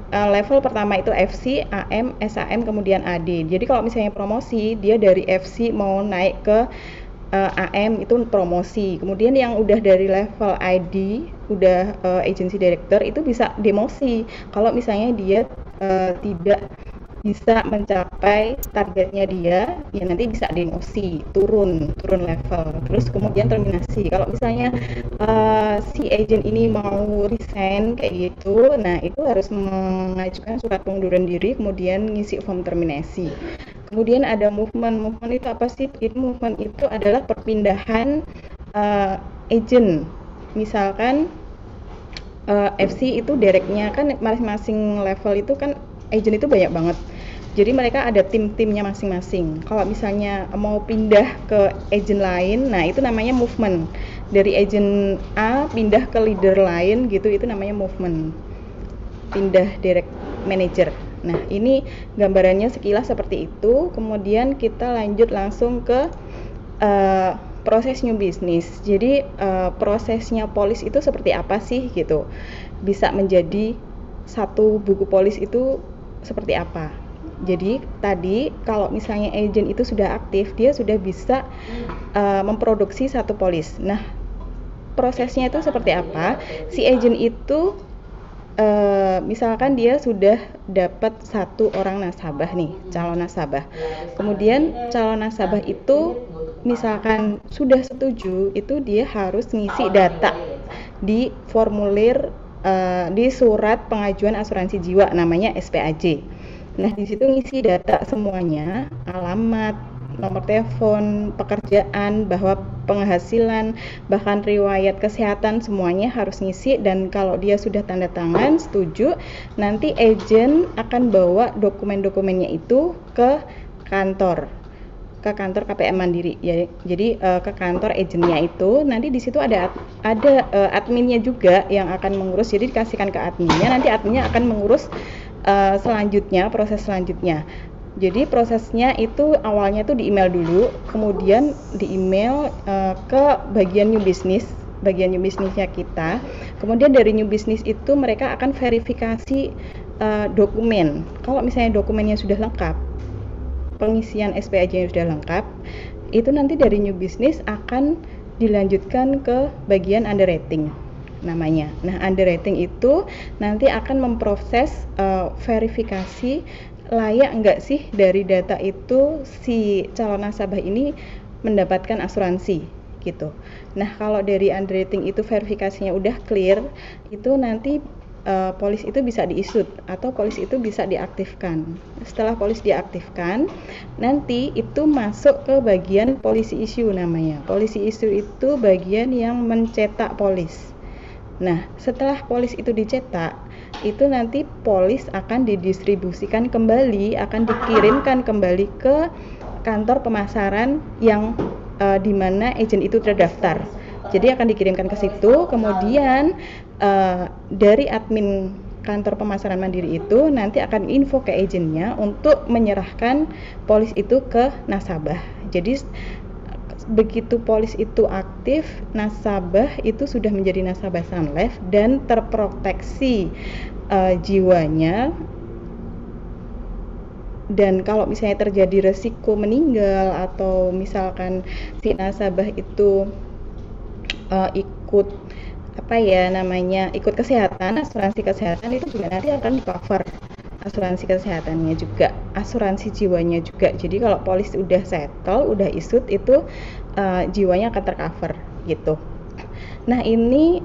Speaker 4: level pertama itu FC, AM, SAM, kemudian AD. Jadi kalau misalnya promosi, dia dari FC mau naik ke AM itu promosi. Kemudian yang udah dari level ID, udah agency director, itu bisa demosi. Kalau misalnya dia tidak bisa mencapai targetnya dia, ya nanti bisa demosi, turun level. Terus kemudian terminasi. Kalau misalnya si agent ini mau resign kayak gitu, nah itu harus mengajukan surat pengunduran diri, kemudian ngisi form terminasi. Kemudian ada movement. Movement itu apa sih? Movement itu adalah perpindahan agent. Misalkan FC itu directnya kan masing-masing level itu kan agent itu banyak banget. Jadi mereka ada tim-timnya masing-masing. Kalau misalnya mau pindah ke agent lain, nah itu namanya movement. Dari agent A pindah ke leader lain gitu, itu namanya movement. Pindah direct manager. Nah, ini gambarannya sekilas seperti itu. Kemudian kita lanjut langsung ke proses new business. Jadi prosesnya polis itu seperti apa sih gitu. Bisa menjadi satu buku polis itu seperti apa. Jadi tadi kalau misalnya agent itu sudah aktif, dia sudah bisa memproduksi satu polis. Nah, prosesnya itu seperti apa? Si agent itu misalkan dia sudah dapat satu orang nasabah nih, calon nasabah. Kemudian calon nasabah itu misalkan sudah setuju, itu dia harus ngisi data di formulir di surat pengajuan asuransi jiwa, namanya SPAJ. Nah, di situ ngisi data semuanya, alamat, nomor telepon, pekerjaan, bahwa penghasilan, bahkan riwayat kesehatan, semuanya harus ngisi. Dan kalau dia sudah tanda tangan setuju, nanti agent akan bawa dokumen-dokumennya itu ke kantor KPM Mandiri ya. Jadi ke kantor agentnya itu, nanti di situ ada adminnya juga yang akan mengurus. Jadi dikasihkan ke adminnya, nanti adminnya akan mengurus proses selanjutnya. Jadi prosesnya itu awalnya tuh di email dulu, kemudian di email ke bagian new business, bagian new businessnya kita. Kemudian dari new business itu mereka akan verifikasi dokumen. Kalau misalnya dokumennya sudah lengkap, pengisian SPAJ-nya sudah lengkap, itu nanti dari new business akan dilanjutkan ke bagian underwriting namanya. Nah, underwriting itu nanti akan memproses verifikasi layak nggak sih dari data itu si calon nasabah ini mendapatkan asuransi gitu. Nah, kalau dari underwriting itu verifikasinya udah clear, itu nanti polis itu bisa di-issued atau polis itu bisa diaktifkan. Setelah polis diaktifkan, nanti itu masuk ke bagian polisi issue namanya. Polisi issue itu bagian yang mencetak polis. Nah, setelah polis itu dicetak, itu nanti polis akan didistribusikan kembali, akan dikirimkan kembali ke kantor pemasaran yang di mana agent itu terdaftar. Jadi akan dikirimkan ke situ, kemudian dari admin kantor pemasaran Mandiri itu nanti akan info ke agentnya untuk menyerahkan polis itu ke nasabah. Jadi begitu polis itu aktif, nasabah itu sudah menjadi nasabah Sun Life dan terproteksi jiwanya. Dan kalau misalnya terjadi resiko meninggal atau misalkan si nasabah itu ikut ikut kesehatan, asuransi kesehatan itu juga nanti akan di-cover asuransi kesehatannya juga, asuransi jiwanya juga. Jadi kalau polis udah settle, udah issued itu jiwanya akan tercover gitu. Nah, ini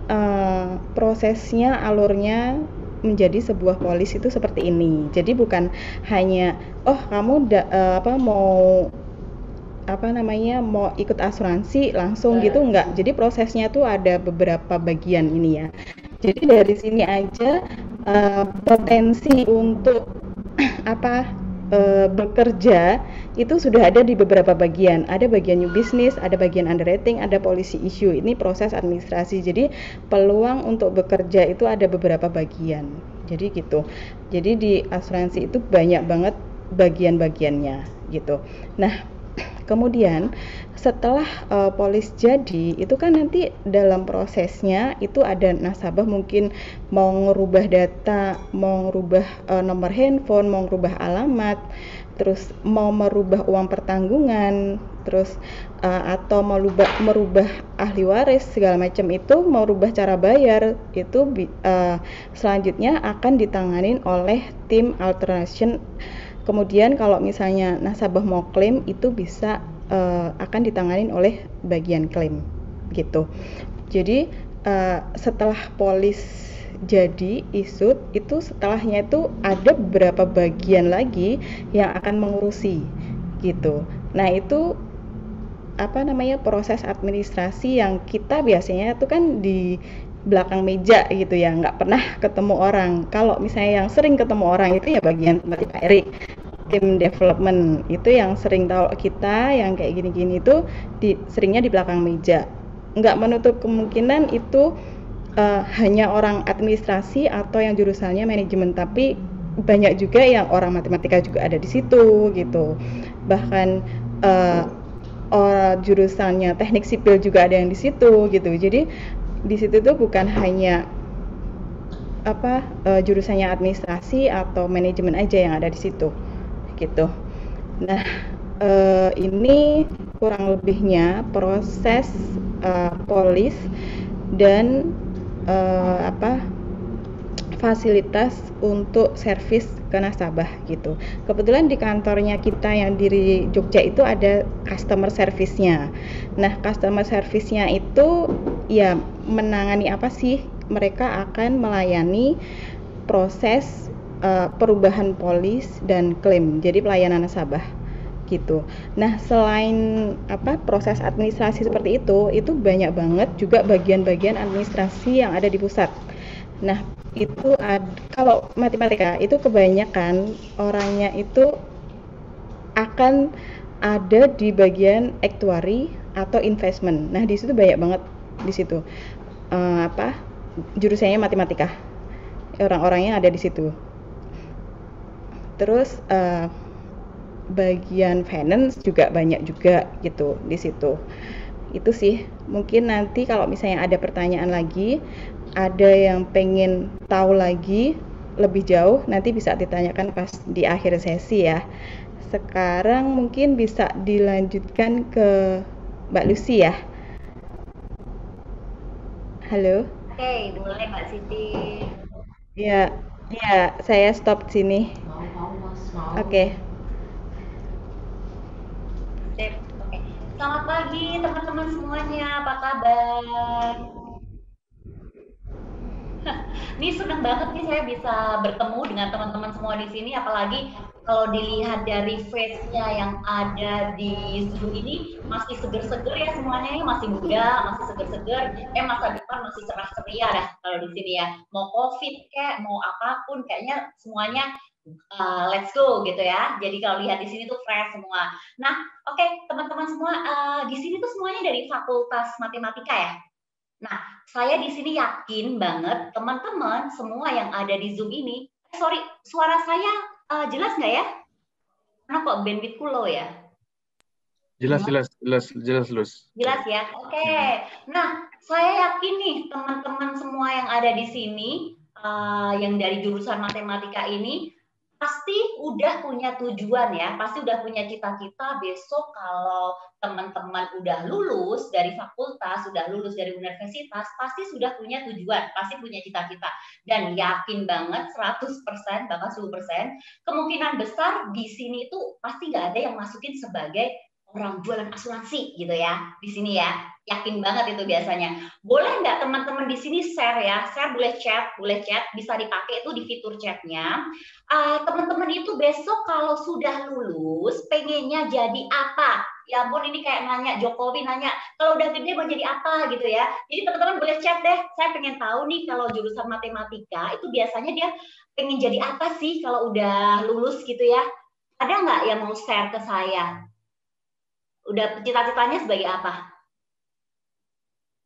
Speaker 4: prosesnya, alurnya menjadi sebuah polis itu seperti ini. Jadi bukan hanya kamu mau ikut asuransi langsung gitu, enggak. Jadi prosesnya tuh ada beberapa bagian ini ya. Jadi dari sini aja potensi untuk bekerja itu sudah ada di beberapa bagian. Ada bagian new business, ada bagian underwriting, ada policy issue. Ini proses administrasi. Jadi peluang untuk bekerja itu ada beberapa bagian. Jadi gitu. Jadi di asuransi itu banyak banget bagian-bagiannya gitu. Nah, kemudian setelah polis jadi, itu kan nanti dalam prosesnya itu ada nasabah mungkin mau ngerubah data, mau ngerubah nomor handphone, mau ngerubah alamat, terus mau merubah uang pertanggungan, terus atau mau merubah ahli waris segala macam, itu mau rubah cara bayar, itu selanjutnya akan ditanganin oleh tim alternation. Kemudian kalau misalnya nasabah mau klaim, itu bisa akan ditanganin oleh bagian klaim gitu. Jadi setelah polis jadi issued, itu setelahnya itu ada beberapa bagian lagi yang akan mengurusi gitu. Nah, itu proses administrasi yang kita biasanya itu kan di belakang meja gitu ya, nggak pernah ketemu orang. Kalau misalnya yang sering ketemu orang itu ya bagian seperti Pak Erik, tim development itu yang sering tahu kita yang kayak gini-gini itu seringnya di belakang meja. Nggak menutup kemungkinan itu hanya orang administrasi atau yang jurusannya manajemen, tapi banyak juga yang orang matematika juga ada di situ gitu. Bahkan jurusannya teknik sipil juga ada yang di situ gitu. Jadi di situ tuh bukan hanya jurusannya administrasi atau manajemen aja yang ada di situ gitu. Nah, ini kurang lebihnya proses polis dan fasilitas untuk servis ke nasabah gitu. Kebetulan di kantornya kita yang di Jogja itu ada customer service-nya. Nah, customer service-nya itu ya menangani apa sih? Mereka akan melayani proses perubahan polis dan klaim. Jadi pelayanan nasabah gitu. Nah, selain proses administrasi seperti itu banyak banget juga bagian-bagian administrasi yang ada di pusat. Nah, itu kalau matematika itu kebanyakan orangnya itu akan ada di bagian actuary atau investment. Nah, di situ banyak banget di situ jurusannya matematika. Orang-orangnya ada di situ. Terus bagian finance juga banyak juga gitu di situ. Itu sih, mungkin nanti kalau misalnya ada pertanyaan lagi, ada yang pengen tahu lagi lebih jauh, nanti bisa ditanyakan pas di akhir sesi ya. Sekarang mungkin bisa dilanjutkan ke Mbak Lucy ya. Halo.
Speaker 5: Oke, boleh Mbak Siti.
Speaker 4: Ya, saya stop sini. Oke.
Speaker 5: Sip. Oke. Selamat pagi teman-teman semuanya, apa kabar? Ini senang banget nih saya bisa bertemu dengan teman-teman semua di sini, apalagi kalau dilihat dari face-nya yang ada di Zoom ini masih seger-seger ya semuanya, masih muda, masih seger-seger, masa depan masih cerah ceria dah kalau di sini ya. Mau COVID kayak mau apapun kayaknya semuanya let's go gitu ya. Jadi kalau lihat di sini tuh fresh semua. Nah, oke, teman-teman semua di sini tuh semuanya dari Fakultas Matematika ya. Nah, saya di sini yakin banget teman-teman semua yang ada di Zoom ini, sorry, suara saya jelas nggak ya? Karena kok bandwidthku low ya?
Speaker 3: Jelas, Lus.
Speaker 5: Jelas ya, oke. Nah, saya yakin nih teman-teman semua yang ada di sini, yang dari jurusan matematika ini, pasti udah punya tujuan ya, pasti udah punya cita-cita besok kalau teman-teman udah lulus dari fakultas, sudah lulus dari universitas, pasti sudah punya tujuan, pasti punya cita-cita. Dan yakin banget 100%, bahkan 10%, kemungkinan besar di sini tuh pasti nggak ada yang masukin sebagai orang jualan asuransi gitu ya di sini ya, yakin banget itu biasanya. Boleh nggak teman-teman di sini share ya, share boleh chat, bisa dipakai itu di fitur chatnya. Teman-teman itu besok kalau sudah lulus pengennya jadi apa? Ya ampun, ini kayak nanya Jokowi nanya kalau udah gede mau jadi apa gitu ya. Jadi teman-teman boleh chat deh, saya pengen tahu nih kalau jurusan matematika itu biasanya dia pengen jadi apa sih kalau udah lulus gitu ya. Ada nggak yang mau share ke saya? Udah cita-citanya sebagai apa?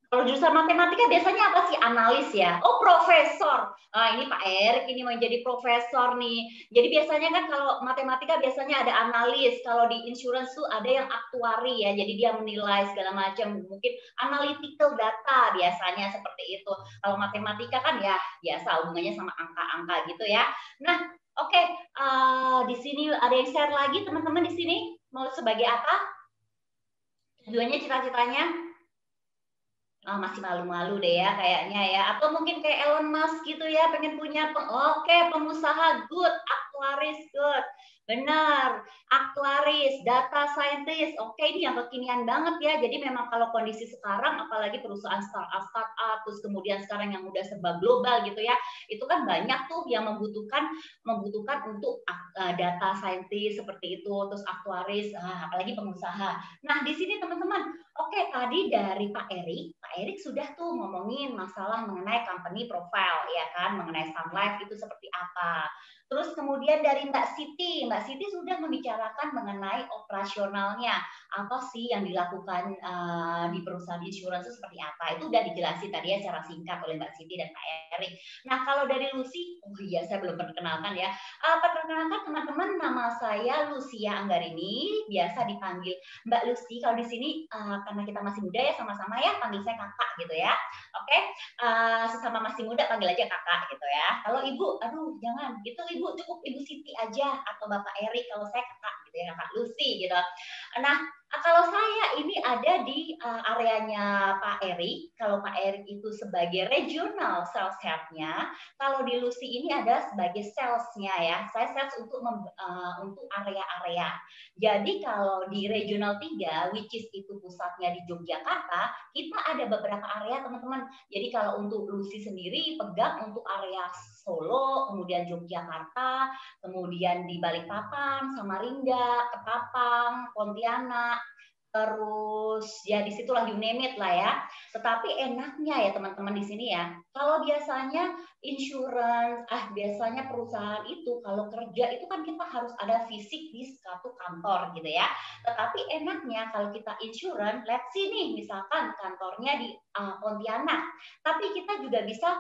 Speaker 5: Kalau jurusan matematika biasanya apa sih? Analis ya. Oh, profesor. Ini Pak Erik ini mau jadi profesor nih. Jadi biasanya kan kalau matematika biasanya ada analis. Kalau di insurance tuh ada yang aktuari ya. Jadi dia menilai segala macam. Mungkin analytical data biasanya seperti itu. Kalau matematika kan ya biasa hubungannya sama angka-angka gitu ya. Nah, oke. Di sini ada yang share lagi teman-teman di sini mau sebagai apa? Tujuannya, cita-citanya masih malu-malu deh ya kayaknya ya. Atau mungkin kayak Elon Musk gitu ya, pengen punya pengusaha, good, aktuaris, good. Benar, aktuaris, data scientist, oke, ini yang kekinian banget ya. Jadi memang kalau kondisi sekarang, apalagi perusahaan startup, terus kemudian sekarang yang udah serba global gitu ya, itu kan banyak tuh yang membutuhkan untuk data scientist seperti itu, terus aktuaris, apalagi pengusaha. Nah di sini teman-teman, oke, tadi dari Pak Erik sudah tuh ngomongin masalah mengenai company profile ya kan, mengenai Sun Life itu seperti apa. Terus kemudian dari Mbak Siti sudah membicarakan mengenai operasionalnya, apa sih yang dilakukan di perusahaan insurance itu seperti apa. Itu udah dijelasin tadi ya secara singkat oleh Mbak Siti dan Pak Erik. Nah kalau dari Lucy, oh iya saya belum perkenalkan ya. Perkenalkan teman-teman, nama saya Lucia Anggarini, biasa dipanggil Mbak Lucy. Kalau di sini karena kita masih muda ya, sama-sama ya, panggil saya kakak gitu ya. Oke, sesama masih muda panggil aja kakak gitu ya. Kalau ibu, aduh jangan gitu ibu, cukup Ibu Siti aja atau Bapak Erik, kalau saya kakak gitu ya, kakak Lucy gitu. Nah, kalau saya ini ada di areanya Pak Erik. Kalau Pak Erik itu sebagai regional sales head-nya, kalau di Lucy ini ada sebagai sales-nya ya. Saya sales untuk area-area. Jadi kalau di regional 3, which is itu pusatnya di Yogyakarta, kita ada beberapa area teman-teman. Jadi kalau untuk Lucy sendiri pegang untuk area Solo, kemudian Yogyakarta, kemudian di Balikpapan, Samarinda, Ketapang, Pontianak, terus ya disitulah you name it lah ya. Tetapi enaknya ya teman-teman di sini ya, kalau biasanya insurance, biasanya perusahaan itu kalau kerja itu kan kita harus ada fisik di satu kantor gitu ya. Tetapi enaknya kalau kita insurance, let's see nih misalkan kantornya di Pontianak, tapi kita juga bisa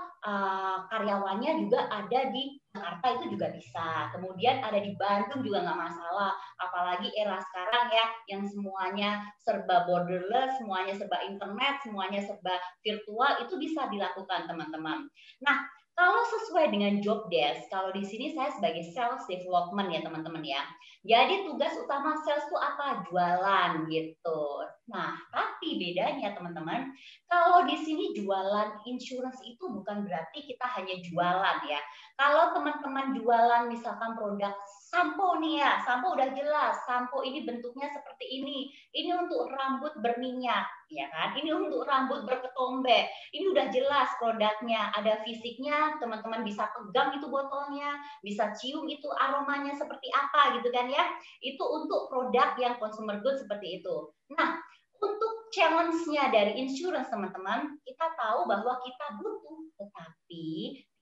Speaker 5: karyawannya juga ada di Jakarta, itu juga bisa. Kemudian ada di Bandung juga nggak masalah. Apalagi era sekarang ya, yang semuanya serba borderless, semuanya serba internet, semuanya serba virtual, itu bisa dilakukan teman-teman. Nah, Kalau sesuai dengan job desk, kalau di sini saya sebagai sales development ya teman-teman ya. Jadi tugas utama sales itu apa? Jualan gitu. Nah, tapi bedanya teman-teman, kalau di sini jualan insurance itu bukan berarti kita hanya jualan ya. Kalau teman-teman jualan misalkan produk sampo nih ya, sampo udah jelas, sampo ini bentuknya seperti ini untuk rambut berminyak, ya kan? Ini untuk rambut berketombe, ini udah jelas produknya, ada fisiknya, teman-teman bisa pegang itu botolnya, bisa cium itu aromanya seperti apa gitu kan ya. Itu untuk produk yang consumer goods seperti itu. Nah, untuk challenge-nya dari insurance teman-teman, kita tahu bahwa kita butuh, tetapi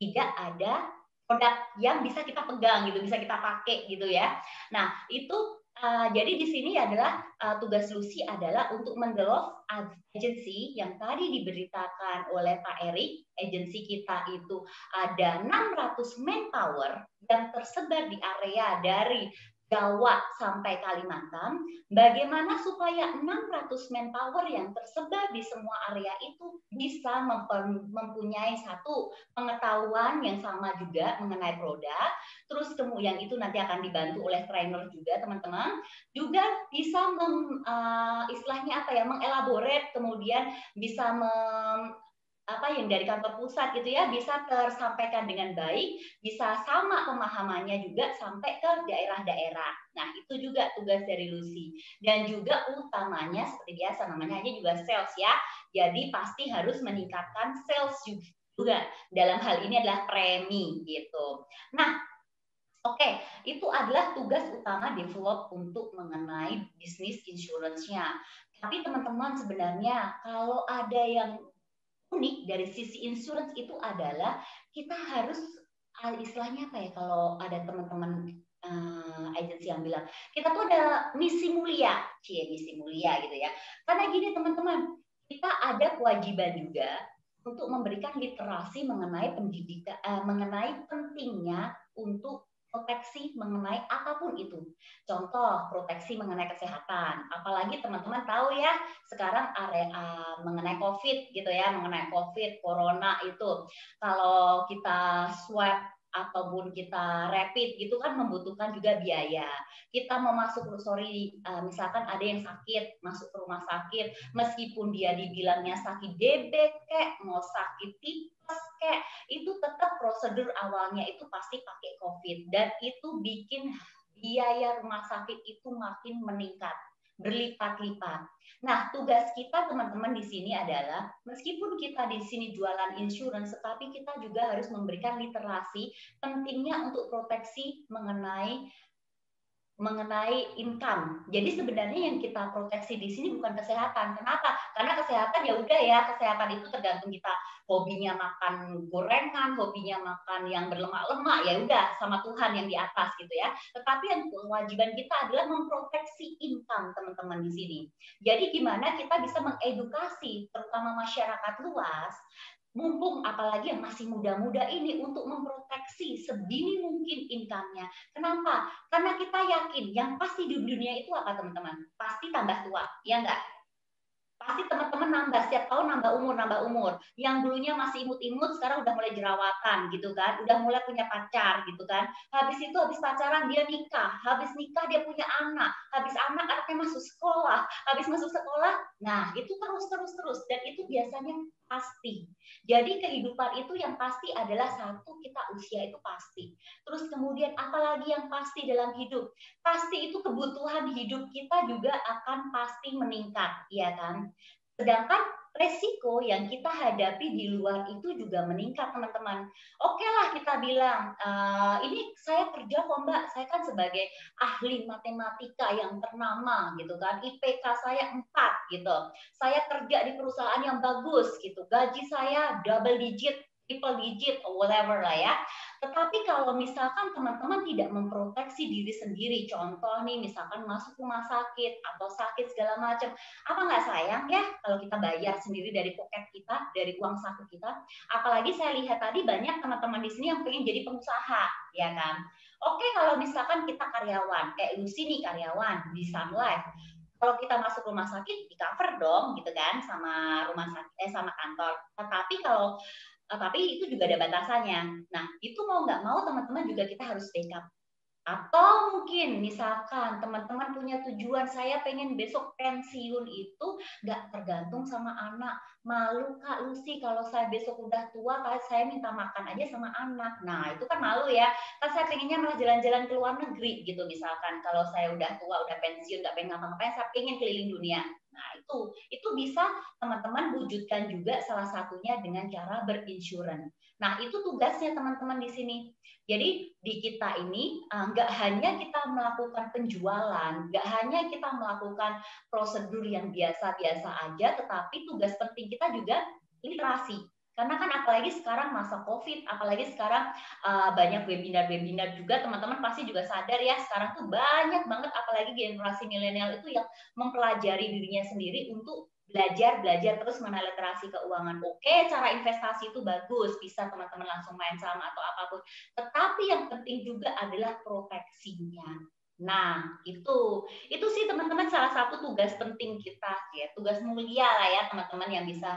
Speaker 5: tidak ada produk yang bisa kita pegang gitu, bisa kita pakai gitu ya. Nah, itu jadi di sini adalah tugas Lucy adalah untuk mendevelop agency yang tadi diberitakan oleh Pak Erik. Agensi kita itu ada 600 manpower yang tersebar di area dari Jawa sampai Kalimantan, bagaimana supaya 600 manpower yang tersebar di semua area itu bisa mempunyai satu pengetahuan yang sama juga mengenai produk, terus kemudian itu nanti akan dibantu oleh trainer juga teman-teman, juga bisa istilahnya apa ya, mengelaborate, kemudian bisa yang dari kantor pusat gitu ya, bisa tersampaikan dengan baik, bisa sama pemahamannya juga sampai ke daerah-daerah. Nah, itu juga tugas dari Lucy. Dan juga utamanya seperti biasa namanya aja juga sales ya. Jadi pasti harus meningkatkan sales juga. Dalam hal ini adalah premi gitu. Nah, oke, itu adalah tugas utama develop untuk mengenai bisnis insurance-nya. Tapi teman-teman sebenarnya kalau ada yang unik dari sisi insurance itu adalah kita harus istilahnya apa ya, kalau ada teman-teman agensi yang bilang kita tuh ada misi mulia, misi mulia gitu ya. Karena gini teman-teman, kita ada kewajiban juga untuk memberikan literasi mengenai pendidikan, mengenai pentingnya untuk proteksi mengenai apapun itu. Contoh, proteksi mengenai kesehatan. Apalagi teman-teman tahu ya, sekarang area mengenai COVID gitu ya, mengenai COVID, corona itu. Kalau kita swab ataupun kita rapid gitu kan membutuhkan juga biaya. Kita mau masuk, misalkan ada yang sakit, masuk ke rumah sakit, meskipun dia dibilangnya sakit DB kek, mau sakit tipes kek, itu tetap prosedur awalnya itu pasti pakai COVID, dan itu bikin biaya rumah sakit itu makin meningkat, berlipat-lipat. Nah, tugas kita teman-teman di sini adalah meskipun kita di sini jualan insurance, tetapi kita juga harus memberikan literasi pentingnya untuk proteksi mengenai income. Jadi sebenarnya yang kita proteksi di sini bukan kesehatan. Kenapa? Karena kesehatan ya udah ya, kesehatan itu tergantung kita hobinya makan gorengan, hobinya makan yang berlemak-lemak, ya udah sama Tuhan yang di atas gitu ya. Tetapi yang kewajiban kita adalah memproteksi income teman-teman di sini. Jadi gimana kita bisa mengedukasi terutama masyarakat luas, mumpung apalagi yang masih muda-muda ini, untuk memproteksi sedini mungkin income-nya. Kenapa? Karena kita yakin yang pasti di dunia itu apa teman-teman? Pasti tambah tua, ya enggak? Pasti teman-teman nambah, setiap tahun nambah umur. Yang dulunya masih imut-imut, sekarang udah mulai jerawatan gitu kan, udah mulai punya pacar gitu kan. Habis itu, habis pacaran dia nikah, habis nikah dia punya anak, habis anak anaknya masuk sekolah, habis masuk sekolah, nah itu terus. Dan itu biasanya pasti. Jadi kehidupan itu yang pasti adalah satu, kita usia itu pasti. Terus kemudian apalagi yang pasti dalam hidup? Pasti itu kebutuhan hidup kita juga akan pasti meningkat, ya kan? Sedangkan resiko yang kita hadapi di luar itu juga meningkat, teman-teman. Oke lah kita bilang, ini saya kerja kok Mbak, saya kan sebagai ahli matematika yang ternama gitu kan, IPK saya 4 gitu. Saya kerja di perusahaan yang bagus gitu, gaji saya double digit, triple digit, or whatever lah ya. Tetapi kalau misalkan teman-teman tidak memproteksi diri sendiri, contoh nih misalkan masuk rumah sakit atau sakit segala macam, apa nggak sayang ya kalau kita bayar sendiri dari poket kita, dari uang saku kita? Apalagi saya lihat tadi banyak teman-teman di sini yang pengen jadi pengusaha, ya kan? Oke, kalau misalkan kita karyawan, kayak Lucy nih karyawan di Sun Life, kalau kita masuk rumah sakit di cover dong gitu kan sama rumah sakit sama kantor. Tetapi kalau tapi itu juga ada batasannya. Nah, itu mau nggak mau teman-teman juga kita harus backup. Atau mungkin misalkan teman-teman punya tujuan, saya pengen besok pensiun itu nggak tergantung sama anak. Malu Kak Lucy kalau saya besok udah tua, kalau saya minta makan aja sama anak. Nah itu kan malu ya. Kan saya pengennya malah jalan-jalan ke luar negeri gitu misalkan. Kalau saya udah tua, udah pensiun, nggak pengen ngapa-ngapain, saya pengen keliling dunia. Nah itu bisa teman-teman wujudkan juga salah satunya dengan cara berinsurans. Nah itu tugasnya teman-teman di sini. Jadi di kita ini nggak hanya kita melakukan penjualan, nggak hanya kita melakukan prosedur yang biasa-biasa aja, tetapi tugas penting kita juga literasi. Karena kan apalagi sekarang masa COVID, apalagi sekarang banyak webinar-webinar juga, teman-teman pasti juga sadar ya, sekarang tuh banyak banget apalagi generasi milenial itu yang mempelajari dirinya sendiri untuk belajar terus mengenai literasi keuangan. Oke, cara investasi itu bagus, bisa teman-teman langsung main saham atau apapun. Tetapi yang penting juga adalah proteksinya. Nah, itu sih teman-teman salah satu tugas penting kita ya, tugas mulia lah ya teman-teman yang bisa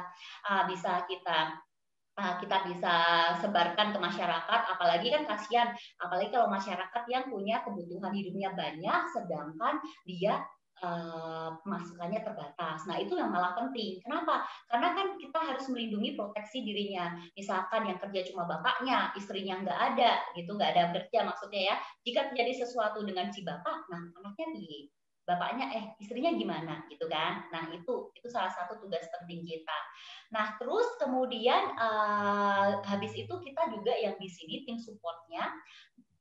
Speaker 5: kita bisa sebarkan ke masyarakat, apalagi kan kasihan, apalagi kalau masyarakat yang punya kebutuhan hidupnya banyak, sedangkan dia masukannya terbatas. Nah itu yang malah penting. Kenapa? Karena kan kita harus melindungi proteksi dirinya. Misalkan yang kerja cuma bapaknya, istrinya nggak ada, gitu, nggak ada kerja maksudnya ya. Jika terjadi sesuatu dengan si bapak, nah anaknya bapaknya istrinya gimana gitu kan. Nah itu salah satu tugas penting kita. Nah terus kemudian habis itu kita juga yang di sini tim supportnya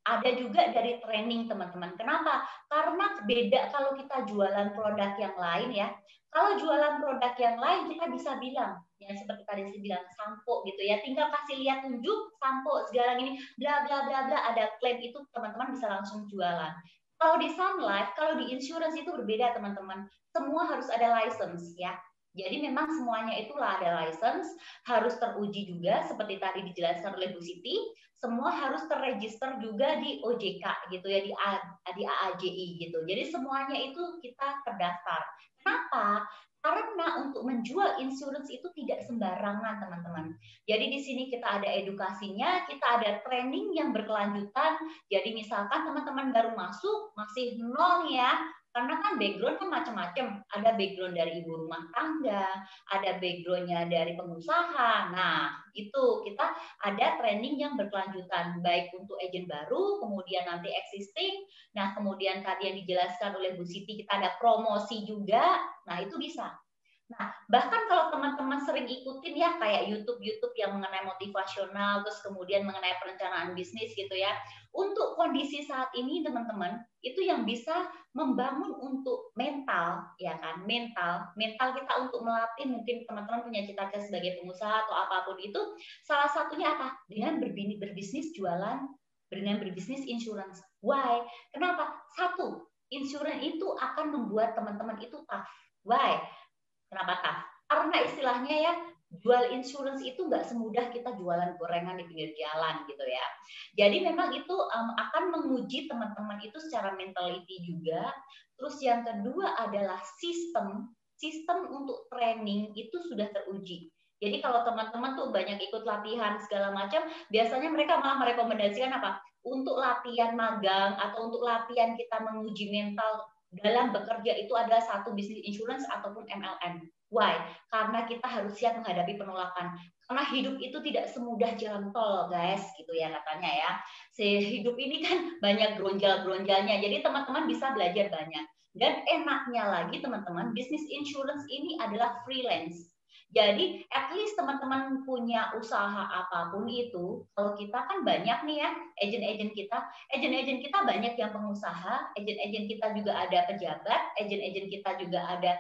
Speaker 5: ada juga dari training teman-teman. Kenapa? Karena beda kalau kita jualan produk yang lain ya. Kalau jualan produk yang lain kita bisa bilang, ya seperti tadi saya bilang sampo gitu ya, tinggal kasih lihat tunjuk sampo segala ini bla bla bla bla, ada klaim itu teman-teman bisa langsung jualan. Kalau di Sun Life, kalau di insurance itu berbeda teman-teman. Semua harus ada license ya. Jadi memang semuanya itulah ada license, harus teruji juga seperti tadi dijelaskan oleh Bu Siti. Semua harus terregister juga di OJK gitu ya, di AAJI gitu. Jadi semuanya itu kita terdaftar. Kenapa? Karena untuk menjual insurance itu tidak sembarangan teman-teman. Jadi di sini kita ada edukasinya, kita ada training yang berkelanjutan. Jadi misalkan teman-teman baru masuk, masih nol ya, karena kan background kan macam-macam. Ada background dari ibu rumah tangga, ada backgroundnya dari pengusaha. Nah, itu kita ada training yang berkelanjutan, baik untuk agent baru, kemudian nanti existing. Nah, kemudian tadi yang dijelaskan oleh Bu Siti, kita ada promosi juga. Nah, itu bisa. Nah, bahkan kalau teman-teman sering ikutin ya kayak YouTube yang mengenai motivasional, terus kemudian mengenai perencanaan bisnis gitu ya. Untuk kondisi saat ini teman-teman, itu yang bisa membangun untuk mental, ya kan? Mental kita untuk melatih, mungkin teman-teman punya cita-cita sebagai pengusaha atau apapun itu, salah satunya apa? Dengan berbisnis jualan, dengan berbisnis insurance. Why? Kenapa? Satu, insurance itu akan membuat teman-teman itu tough. Why? Kenapa tough? Karena istilahnya ya, jual insurance itu nggak semudah kita jualan gorengan di pinggir jalan gitu ya. Jadi memang itu akan menguji teman-teman itu secara mentality juga. Terus yang kedua adalah sistem untuk training itu sudah teruji. Jadi kalau teman-teman tuh banyak ikut latihan segala macam, biasanya mereka malah merekomendasikan apa? Untuk latihan magang atau untuk latihan kita menguji mental dalam bekerja itu adalah satu bisnis insurance ataupun MLM. Why? Karena kita harus siap menghadapi penolakan. Karena hidup itu tidak semudah jalan tol, guys, gitu ya katanya ya. Hidup ini kan banyak geronjal-geronjalnya. Jadi teman-teman bisa belajar banyak. Dan enaknya lagi teman-teman, bisnis insurance ini adalah freelance. Jadi at least teman-teman punya usaha apapun itu, kalau kita kan banyak nih ya, agent-agent kita banyak yang pengusaha, agent-agent kita juga ada pejabat, agent-agent kita juga ada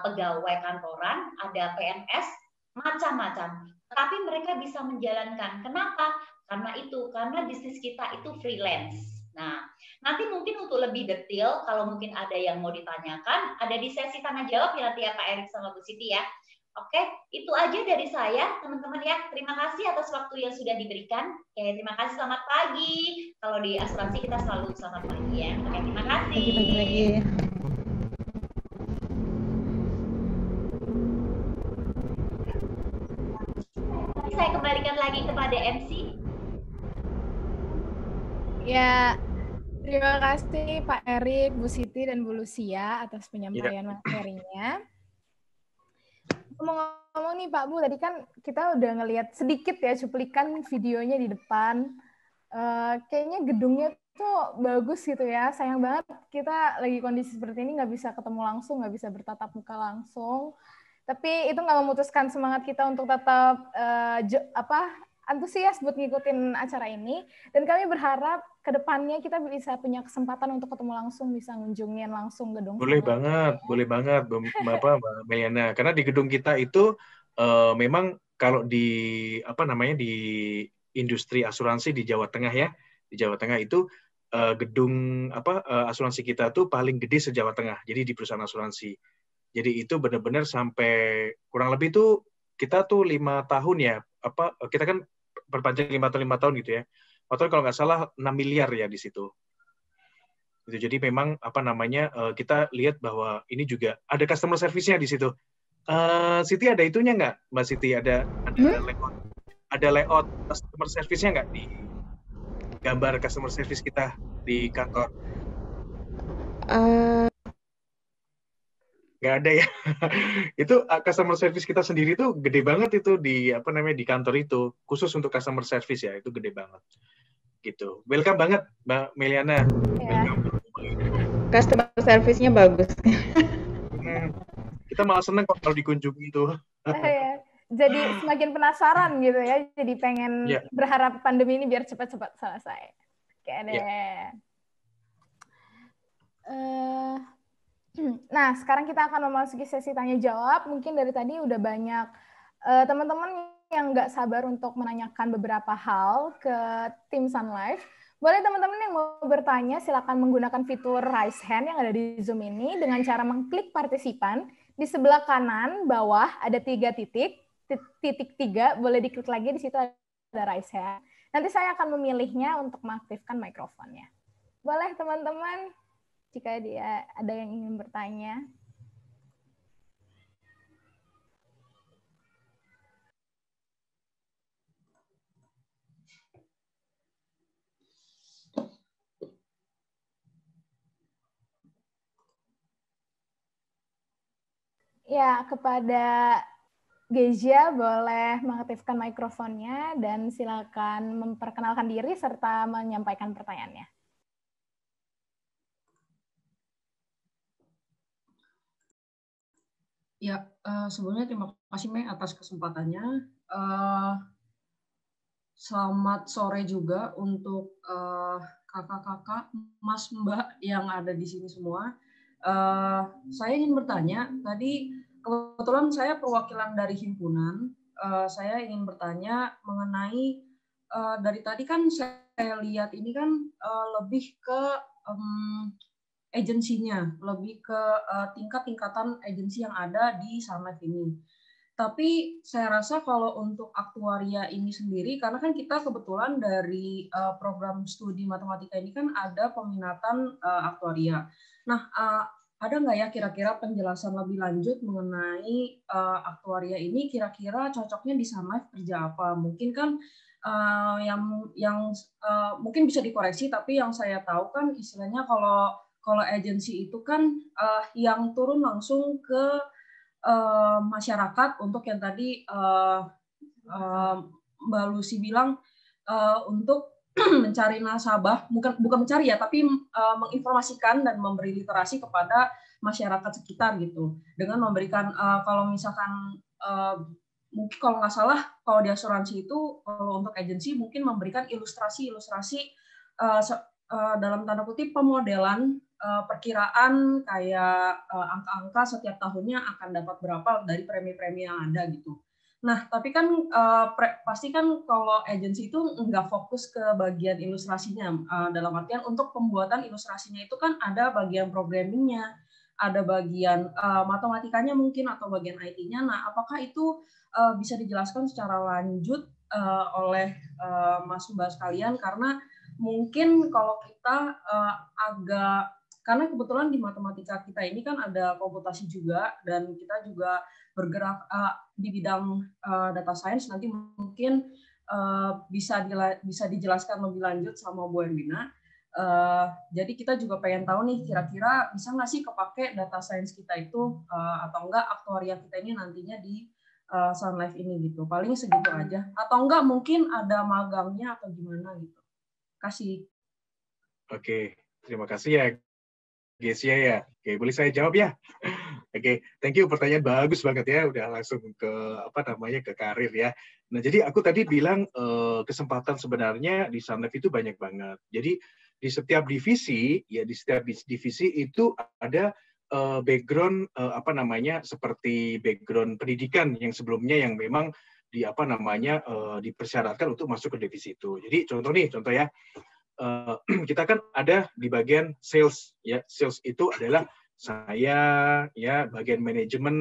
Speaker 5: pegawai kantoran, ada PNS, macam-macam. Tapi mereka bisa menjalankan. Kenapa? Karena bisnis kita itu freelance. Nah, nanti mungkin untuk lebih detail, kalau mungkin ada yang mau ditanyakan, ada di sesi tanya jawab ya nanti ya Pak Erik sama Bu Siti ya. Oke, itu aja dari saya, teman-teman ya. Terima kasih atas waktu yang sudah diberikan. Oke, terima kasih, selamat pagi. Kalau di asuransi kita selalu selamat pagi ya. Oke, terima kasih.
Speaker 4: Pagi.
Speaker 5: Saya kembalikan lagi kepada MC.
Speaker 1: Ya, terima kasih Pak Erik, Bu Siti, dan Bu Lucia atas penyampaian materinya. Ngomong-ngomong nih Pak Bu, tadi kan kita udah ngelihat sedikit ya cuplikan videonya di depan. Kayaknya gedungnya tuh bagus gitu ya. Sayang banget kita lagi kondisi seperti ini nggak bisa ketemu langsung, nggak bisa bertatap muka langsung. Tapi itu nggak memutuskan semangat kita untuk tetap antusias buat ngikutin acara ini. Dan kami berharap ke depannya kita bisa punya kesempatan untuk ketemu langsung, bisa ngunjungin langsung gedung.
Speaker 3: Boleh banget, Mbak Meliana. Karena di gedung kita itu memang kalau di di industri asuransi di Jawa Tengah ya, di Jawa Tengah itu gedung asuransi kita tuh paling gede se-Jawa Tengah. Jadi di perusahaan asuransi. Jadi itu benar-benar sampai kurang lebih tuh kita tuh 5 tahun ya, kita kan perpanjang 5 tahun gitu ya. Atau kalau nggak salah 6 miliar ya di situ. Gitu. Jadi memang kita lihat bahwa ini juga ada customer service-nya di situ. Siti ada itunya nggak, Mbak Siti? Ada layout customer service-nya nggak di gambar customer service kita di kantor? Nggak ada ya. Itu customer service kita sendiri tuh gede banget itu di di kantor itu, khusus untuk customer service ya, itu gede banget. Gitu. Welcome banget Mbak Meliana.
Speaker 1: Ya.
Speaker 4: Customer service-nya bagus.
Speaker 3: Kita malah seneng kok kalau dikunjungi itu.
Speaker 1: Jadi semakin penasaran gitu ya. Jadi pengen berharap pandemi ini biar cepat-cepat selesai. Oke deh. Nah, sekarang kita akan memasuki sesi tanya jawab. Mungkin dari tadi udah banyak teman-teman yang nggak sabar untuk menanyakan beberapa hal ke tim Sun Life. Boleh teman-teman yang mau bertanya, silakan menggunakan fitur raise hand yang ada di Zoom ini dengan cara mengklik partisipan. Di sebelah kanan bawah ada 3 titik 3, boleh diklik lagi, di situ ada raise hand. Nanti saya akan memilihnya untuk mengaktifkan mikrofonnya. Boleh teman-teman, jika dia ada yang ingin bertanya. Ya, kepada Gezia boleh mengaktifkan mikrofonnya dan silakan memperkenalkan diri serta menyampaikan pertanyaannya.
Speaker 6: Ya, sebelumnya terima kasih Mei atas kesempatannya. Selamat sore juga untuk kakak-kakak, Mas, Mbak yang ada di sini semua. Saya ingin bertanya, tadi kebetulan saya perwakilan dari himpunan, saya ingin bertanya mengenai, dari tadi kan saya lihat ini kan lebih ke agensinya, lebih ke tingkat-tingkatan agensi yang ada di Sun Life ini. Tapi saya rasa kalau untuk aktuaria ini sendiri, karena kan kita kebetulan dari program studi matematika ini kan ada peminatan aktuaria. Nah, ada nggak ya kira-kira penjelasan lebih lanjut mengenai aktuaria ini, kira-kira cocoknya di Sun Life kerja apa? Mungkin kan yang mungkin bisa dikoreksi, tapi yang saya tahu kan istilahnya kalau agensi itu kan yang turun langsung ke masyarakat untuk yang tadi Mbak Lucy bilang untuk mencari nasabah, bukan mencari ya, tapi menginformasikan dan memberi literasi kepada masyarakat sekitar gitu, dengan memberikan kalau misalkan mungkin kalau nggak salah kalau di asuransi itu kalau untuk agensi mungkin memberikan ilustrasi dalam tanda kutip pemodelan perkiraan kayak angka-angka setiap tahunnya akan dapat berapa dari premi-premi yang ada gitu. Nah, tapi kan pasti kan kalau agensi itu nggak fokus ke bagian ilustrasinya. Dalam artian untuk pembuatan ilustrasinya itu kan ada bagian programmingnya, ada bagian matematikanya mungkin atau bagian IT-nya. Nah, apakah itu bisa dijelaskan secara lanjut oleh Mas Mbak sekalian? Karena mungkin kalau kita karena kebetulan di matematika kita ini kan ada komputasi juga, dan kita juga bergerak di bidang data science. Nanti mungkin bisa dijelaskan lebih lanjut sama Bu Erwina. Jadi kita juga pengen tahu nih kira-kira bisa nggak sih kepake data science kita itu atau enggak aktuaria kita ini nantinya di Sun Life ini gitu. Paling segitu aja. Atau enggak mungkin ada magangnya atau gimana gitu. Kasih.
Speaker 3: Oke, terima kasih ya Gesia ya. Oke, boleh saya jawab ya? Oke, thank you, pertanyaan bagus banget ya, udah langsung ke ke karir ya. Nah, jadi aku tadi bilang kesempatan sebenarnya di Sun Life itu banyak banget. Jadi di setiap divisi itu ada background seperti background pendidikan yang sebelumnya yang memang dipersyaratkan untuk masuk ke divisi itu. Jadi contoh ya. Kita kan ada di bagian sales ya. Sales itu adalah saya ya, bagian manajemen,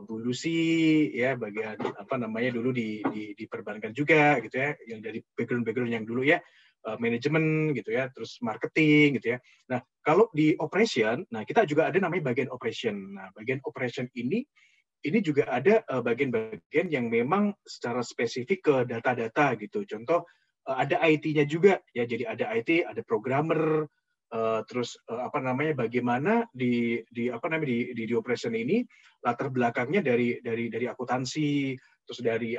Speaker 3: Bu Lucy ya, bagian dulu di perbankan juga gitu ya, yang dari background yang dulu ya, manajemen gitu ya, terus marketing gitu ya. Nah, kalau di operation, nah kita juga ada namanya bagian operation. Nah, bagian operation ini juga ada bagian-bagian yang memang secara spesifik ke data-data gitu. Contoh ada IT-nya juga ya, jadi ada IT, ada programmer, terus bagaimana di operation ini latar belakangnya dari akuntansi, terus dari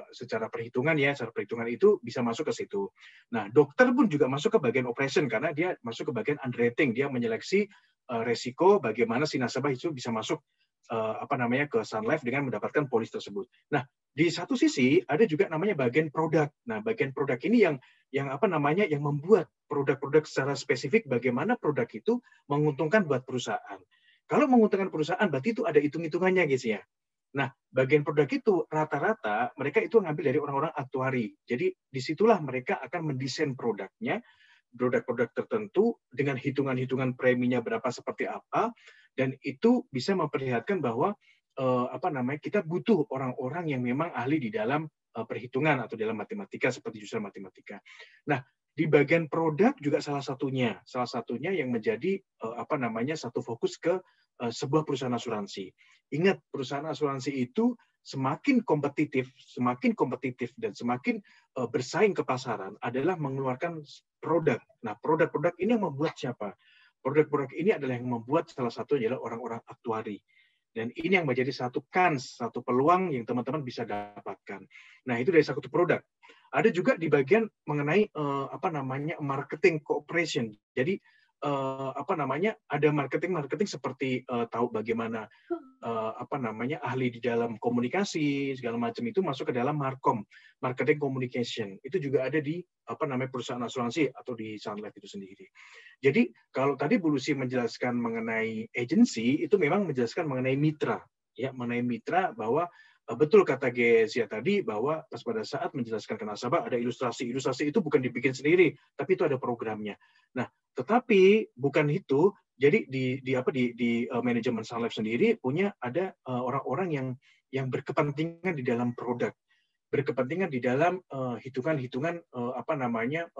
Speaker 3: secara perhitungan ya, secara perhitungan itu bisa masuk ke situ. Nah, dokter pun juga masuk ke bagian operation karena dia masuk ke bagian underwriting, dia menyeleksi resiko bagaimana si nasabah itu bisa masuk ke Sun Life dengan mendapatkan polis tersebut. Nah, di satu sisi ada juga namanya bagian produk. Nah, bagian produk ini yang membuat produk-produk secara spesifik bagaimana produk itu menguntungkan buat perusahaan. Kalau menguntungkan perusahaan berarti itu ada hitung-hitungannya guys ya. Nah, bagian produk itu rata-rata mereka itu ngambil dari orang-orang aktuari. Jadi disitulah mereka akan mendesain produknya, produk-produk tertentu dengan hitungan-hitungan preminya berapa seperti apa, dan itu bisa memperlihatkan bahwa kita butuh orang-orang yang memang ahli di dalam perhitungan atau dalam matematika seperti jurusan matematika. Nah, di bagian produk juga salah satunya yang menjadi satu fokus ke sebuah perusahaan asuransi. Ingat, perusahaan asuransi itu semakin kompetitif dan semakin bersaing ke pasaran adalah mengeluarkan produk. Nah, produk-produk ini yang membuat siapa? Produk-produk ini adalah yang membuat salah satu adalah orang-orang aktuari. Dan ini yang menjadi satu peluang yang teman-teman bisa dapatkan. Nah, itu dari satu produk. Ada juga di bagian mengenai marketing cooperation. Jadi ada marketing seperti tahu bagaimana ahli di dalam komunikasi segala macam itu masuk ke dalam markom, marketing communication. Itu juga ada di perusahaan asuransi atau di Sun Life itu sendiri. Jadi kalau tadi Bu Lucy menjelaskan mengenai agency, itu memang menjelaskan mengenai mitra ya, mengenai mitra, bahwa betul kata Gesia tadi bahwa pas pada saat menjelaskan ke nasabah ada ilustrasi itu bukan dibikin sendiri, tapi itu ada programnya. Nah, tetapi bukan itu. Jadi di manajemen Sun Life sendiri ada orang-orang yang berkepentingan di dalam produk, berkepentingan di dalam hitungan-hitungan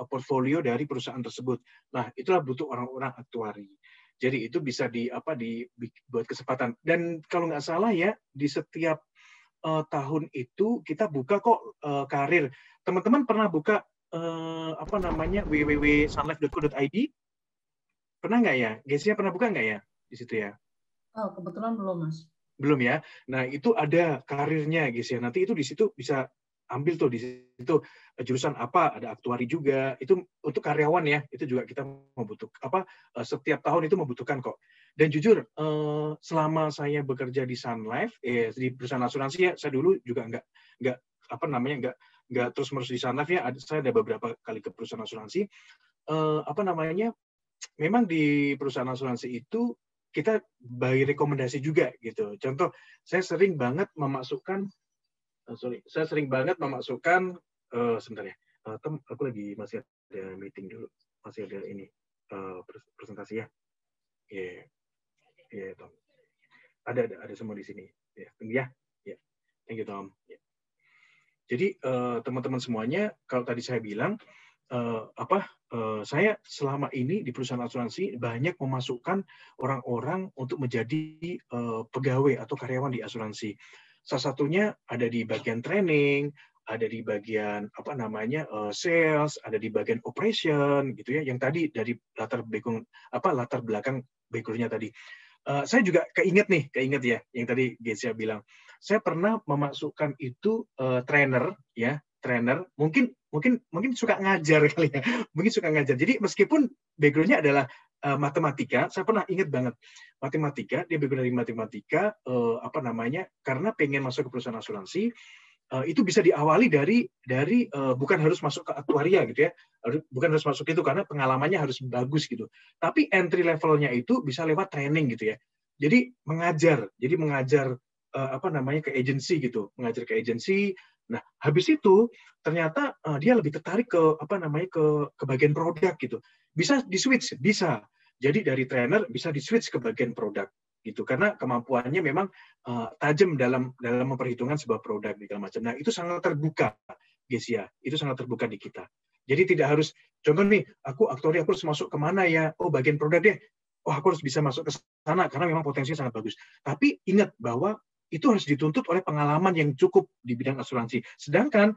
Speaker 3: portfolio dari perusahaan tersebut. Nah, itulah butuh orang-orang aktuari. Jadi itu bisa dibuat kesempatan. Dan kalau nggak salah ya, di setiap tahun itu kita buka kok karir. Teman-teman pernah buka www.sunlife.co.id? Pernah nggak ya? Gesia pernah buka nggak ya di situ ya?
Speaker 6: Oh, kebetulan belum, Mas.
Speaker 3: Belum ya. Nah, itu ada karirnya, Gesia. Nanti itu di situ bisa ambil tuh di situ jurusan apa, ada aktuari juga. Itu untuk karyawan ya. Itu juga kita membutuhkan setiap tahun itu membutuhkan kok. Dan jujur, selama saya bekerja di Sun Life, di perusahaan asuransi ya, saya dulu juga nggak terus-menerus di Sun Life ya. Saya ada beberapa kali ke perusahaan asuransi. Memang di perusahaan asuransi itu kita bagi rekomendasi juga gitu. Contoh, saya sering banget memasukkan sebentar ya. Aku masih ada meeting dulu, masih ada ini presentasi ya. Iya, Tom. Ada semua di sini. Ya. Thank you, Tom. Yeah. Jadi teman-teman semuanya, kalau tadi saya bilang saya selama ini di perusahaan asuransi banyak memasukkan orang-orang untuk menjadi pegawai atau karyawan di asuransi. salah satunya ada di bagian training, ada di bagian sales, ada di bagian operation gitu ya. Yang tadi dari latar belakang background-nya tadi. Saya juga keinget ya yang tadi Gesia bilang. Saya pernah memasukkan itu trainer mungkin suka ngajar kali ya. Mungkin suka ngajar. Jadi meskipun background-nya adalah matematika, saya pernah ingat banget matematika, dia background dari matematika karena pengen masuk ke perusahaan asuransi. Itu bisa diawali dari bukan harus masuk ke aktuaria gitu ya, bukan harus masuk itu karena pengalamannya harus bagus gitu. Tapi entry levelnya itu bisa lewat training gitu ya. Jadi mengajar ke agensi gitu, mengajar ke agensi. Nah habis itu ternyata dia lebih tertarik ke ke bagian produk gitu. Bisa di switch, bisa. Jadi dari trainer bisa di switch ke bagian produk gitu karena kemampuannya memang tajam dalam memperhitungkan sebuah produk segala macam. Nah itu sangat terbuka, Gesia. Itu sangat terbuka di kita. Jadi tidak harus contoh nih, aku aktuari aku harus masuk kemana ya? Oh bagian produk deh. Oh aku harus bisa masuk ke sana karena memang potensinya sangat bagus. Tapi ingat bahwa itu harus dituntut oleh pengalaman yang cukup di bidang asuransi. Sedangkan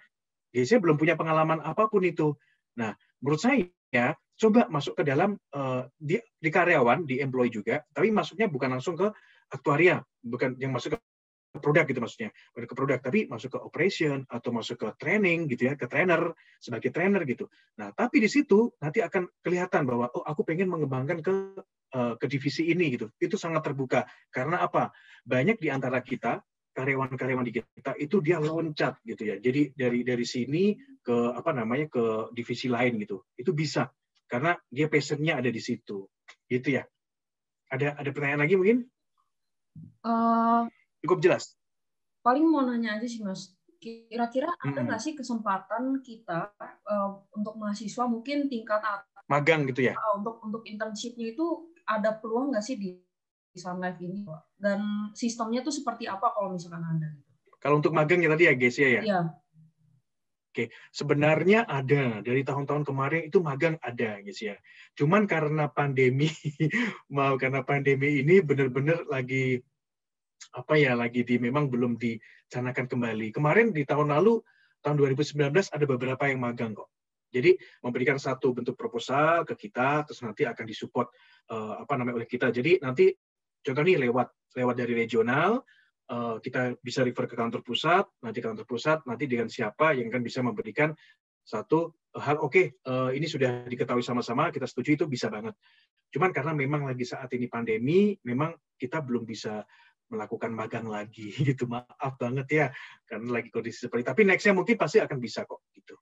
Speaker 3: Gesia belum punya pengalaman apapun itu. Nah menurut saya coba masuk ke dalam di karyawan, di employee juga, tapi masuknya bukan langsung ke aktuaria, bukan yang masuk ke produk gitu maksudnya, bukan ke produk, tapi masuk ke operation atau masuk ke training gitu ya, ke trainer sebagai trainer gitu. Nah, tapi di situ nanti akan kelihatan bahwa oh aku pengen mengembangkan ke divisi ini gitu. Itu sangat terbuka karena apa? Banyak di antara kita karyawan-karyawan di kita itu dia loncat gitu ya. Jadi dari sini ke ke divisi lain gitu. Itu bisa karena dia passion-nya ada di situ. Gitu ya. Ada pertanyaan lagi mungkin? Cukup jelas.
Speaker 6: Paling mau nanya aja sih Mas. Kira-kira ada nggak sih kesempatan kita untuk mahasiswa mungkin tingkat
Speaker 3: magang gitu ya?
Speaker 6: Untuk internship-nya itu ada peluang nggak sih di Sun Life ini? Dan sistemnya tuh seperti apa kalau misalkan ada?
Speaker 3: Kalau untuk magangnya tadi ya Gesia ya?
Speaker 6: Iya.
Speaker 3: Oke, sebenarnya ada dari tahun-tahun kemarin itu magang ada, guys ya. Cuman karena pandemi, ini benar-benar lagi memang belum dicanakan kembali. Kemarin di tahun lalu, tahun 2019 ada beberapa yang magang kok. Jadi memberikan satu bentuk proposal ke kita, terus nanti akan disupport oleh kita. Jadi nanti contoh nih lewat dari regional. Kita bisa refer ke kantor pusat, nanti dengan siapa yang akan bisa memberikan satu hal, ini sudah diketahui sama-sama, kita setuju itu bisa banget. Cuman karena memang lagi saat ini pandemi, memang kita belum bisa melakukan magang lagi, gitu. Maaf banget ya, karena lagi kondisi seperti itu. Tapi next-nya mungkin pasti akan bisa kok, gitu.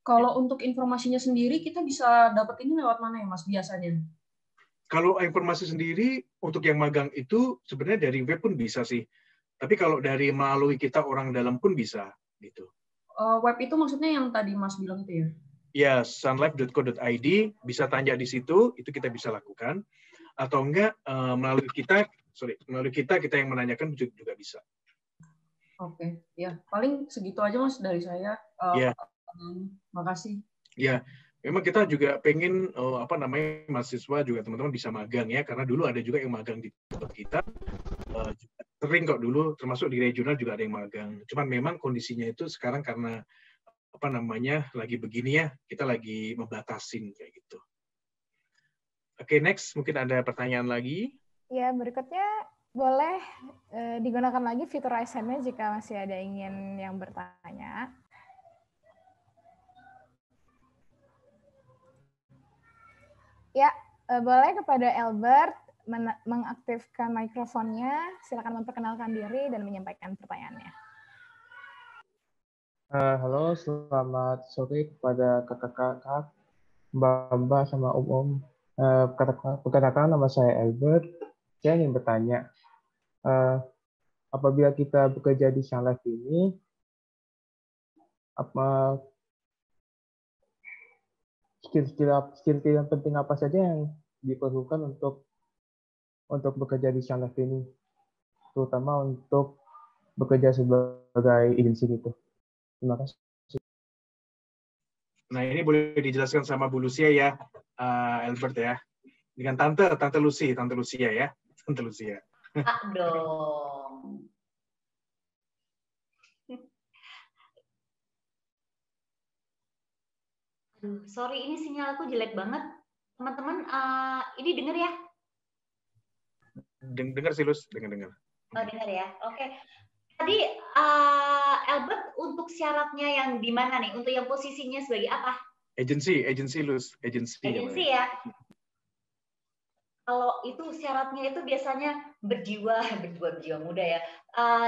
Speaker 6: Kalau untuk informasinya sendiri, kita bisa dapat ini lewat mana ya, Mas, biasanya?
Speaker 3: Kalau informasi sendiri, untuk yang magang itu sebenarnya dari web pun bisa sih. Tapi kalau dari melalui kita orang dalam pun bisa. Gitu.
Speaker 6: Web itu maksudnya yang tadi Mas bilang itu ya?
Speaker 3: Ya, sunlife.co.id, bisa tanya di situ, itu kita bisa lakukan. Atau enggak, melalui kita yang menanyakan juga bisa.
Speaker 6: Oke, ya paling segitu aja Mas dari saya. Makasih.
Speaker 3: Ya. Memang kita juga pengen mahasiswa juga teman-teman bisa magang ya, karena dulu ada juga yang magang di tempat kita, sering kok dulu, termasuk di regional juga ada yang magang. Cuman memang kondisinya itu sekarang karena lagi begini ya, kita lagi membatasin kayak gitu. Oke, next mungkin ada pertanyaan lagi.
Speaker 1: Ya, berikutnya boleh digunakan lagi fitur raise hand-nya jika masih ada ingin yang bertanya. Ya, boleh kepada Albert mengaktifkan mikrofonnya. Silakan memperkenalkan diri dan menyampaikan pertanyaannya.
Speaker 7: Halo, selamat sore kepada kakak-kakak, mbak-mbak, sama om-om. Perkenalkan nama saya Albert. Saya ingin bertanya, apabila kita bekerja di Sun Life ini, apa skill yang penting apa saja yang diperlukan untuk bekerja di Sun Life ini, terutama untuk bekerja sebagai agensi gitu. Terima kasih.
Speaker 3: Nah, ini boleh dijelaskan sama Bu Lucia ya, Albert ya. Dengan Tante Lucia ya. Tante Lucia.
Speaker 5: Dong. Sorry, ini sinyalku jelek banget. Teman-teman, ini denger ya?
Speaker 3: Dengar sih, Lus. Dengar.
Speaker 5: Oh, dengar ya. Oke. Tadi Albert, untuk syaratnya yang di mana nih? Untuk yang posisinya sebagai apa?
Speaker 3: Agency, Lus. Agency
Speaker 5: ya. Kalau itu syaratnya itu biasanya berjiwa muda ya.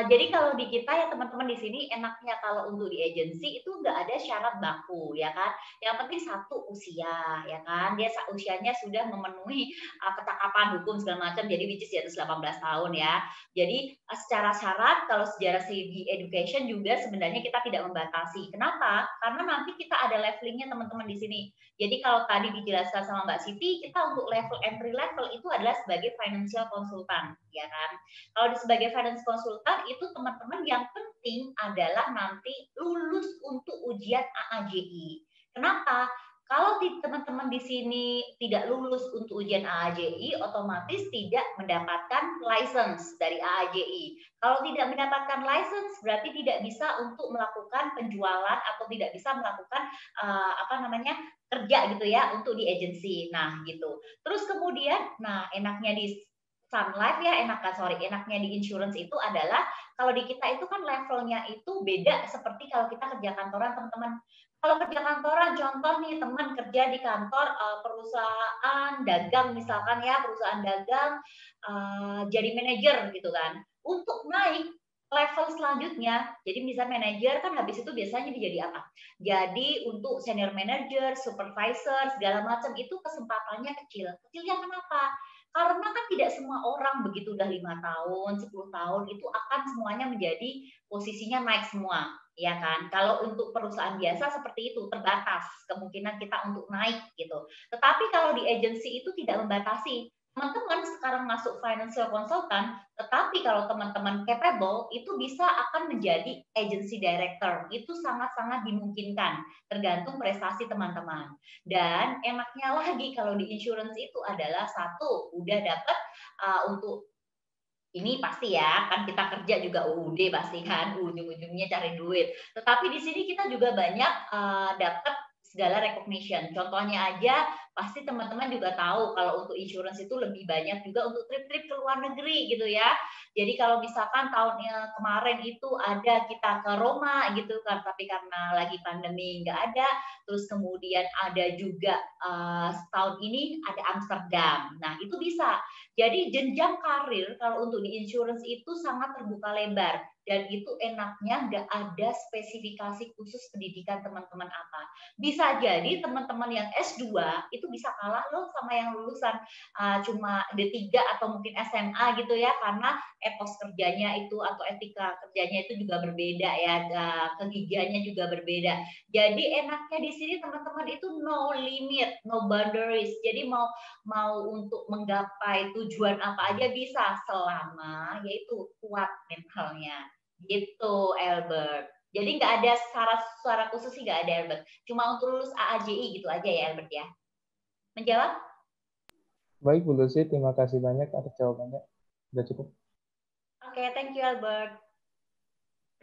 Speaker 5: Jadi kalau di kita ya teman-teman di sini enaknya kalau untuk di agensi itu nggak ada syarat baku ya kan. Yang penting satu usia ya kan. Dia usianya sudah memenuhi ketakapan hukum segala macam. Jadi which is di atas 18 tahun ya. Jadi secara syarat kalau sejarah di education juga sebenarnya kita tidak membatasi. Kenapa? Karena nanti kita ada levelingnya teman-teman di sini. Jadi kalau tadi dijelaskan sama Mbak Siti, kita untuk level entry level itu adalah sebagai financial consultant, ya kan? Kalau sebagai financial consultant itu teman-teman yang penting adalah nanti lulus untuk ujian AAJI. Kenapa? Kalau teman-teman di sini tidak lulus untuk ujian AAJI, otomatis tidak mendapatkan license dari AAJI. Kalau tidak mendapatkan license, berarti tidak bisa untuk melakukan penjualan atau tidak bisa melakukan kerja gitu ya untuk di agensi. Nah, gitu. Terus kemudian, enaknya di Sun Life ya, enaknya di insurance itu adalah kalau di kita itu kan levelnya itu beda seperti kalau kita kerja kantoran, teman-teman. Kalau kerja kantoran, contoh nih teman kerja di kantor perusahaan dagang misalkan ya, perusahaan dagang jadi manajer gitu kan. Untuk naik level selanjutnya, jadi misalnya manajer kan habis itu biasanya menjadi apa? Jadi untuk senior manager, supervisor, segala macam itu kesempatannya kecil. Kecilnya kenapa? Karena kan tidak semua orang begitu udah 5 tahun, 10 tahun itu akan semuanya menjadi posisinya naik semua, ya kan? Kalau untuk perusahaan biasa seperti itu terbatas kemungkinan kita untuk naik gitu. Tetapi kalau di agensi itu tidak membatasi. Teman-teman sekarang masuk financial consultant, tetapi kalau teman-teman capable itu bisa akan menjadi agency director. Itu sangat-sangat dimungkinkan, tergantung prestasi teman-teman. Dan enaknya lagi kalau di insurance itu adalah satu, udah dapat untuk ini pasti ya, kan kita kerja juga UUD pasti kan, ujung-ujungnya cari duit. Tetapi di sini kita juga banyak dapat segala recognition. Contohnya aja, pasti teman-teman juga tahu kalau untuk insurance itu lebih banyak juga untuk trip-trip ke luar negeri gitu ya. Jadi kalau misalkan tahun kemarin itu ada kita ke Roma gitu kan, tapi karena lagi pandemi nggak ada. Terus kemudian ada juga tahun ini ada Amsterdam. Nah itu bisa. Jadi jenjang karir kalau untuk di insurance itu sangat terbuka lebar. Dan itu enaknya nggak ada spesifikasi khusus pendidikan teman-teman apa. Bisa jadi teman-teman yang S2 itu bisa kalah loh sama yang lulusan cuma D3 atau mungkin SMA gitu ya, karena etos kerjanya itu atau etika kerjanya itu juga berbeda ya, kegigihannya juga berbeda. Jadi enaknya di sini teman-teman itu no limit, no boundaries. Jadi mau untuk menggapai tujuan apa aja bisa selama yaitu kuat mentalnya. Gitu, Albert. Jadi nggak ada syarat khusus sih, nggak ada, Albert. Cuma untuk lulus AAJI gitu aja ya, Albert ya. Menjawab?
Speaker 7: Baik, Bu Lucy. Terima kasih banyak atas jawabannya. Sudah cukup.
Speaker 5: Oke, thank you, Albert.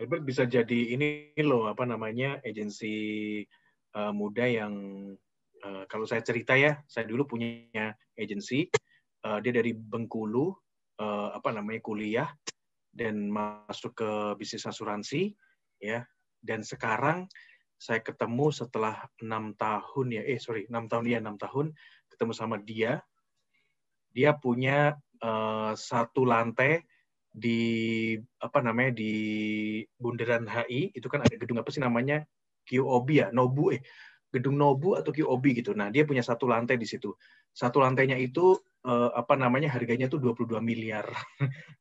Speaker 3: Albert bisa jadi ini loh, apa namanya, agensi muda yang kalau saya cerita ya, saya dulu punya agensi, dia dari Bengkulu, kuliah, dan masuk ke bisnis asuransi, ya. Dan sekarang saya ketemu setelah 6 tahun ketemu sama dia. Dia punya satu lantai di di Bundaran HI, itu kan ada gedung apa sih namanya, QOB ya, Nobu gedung Nobu atau QOB gitu. Nah, dia punya satu lantai di situ. Satu lantainya itu harganya tuh 22 miliar.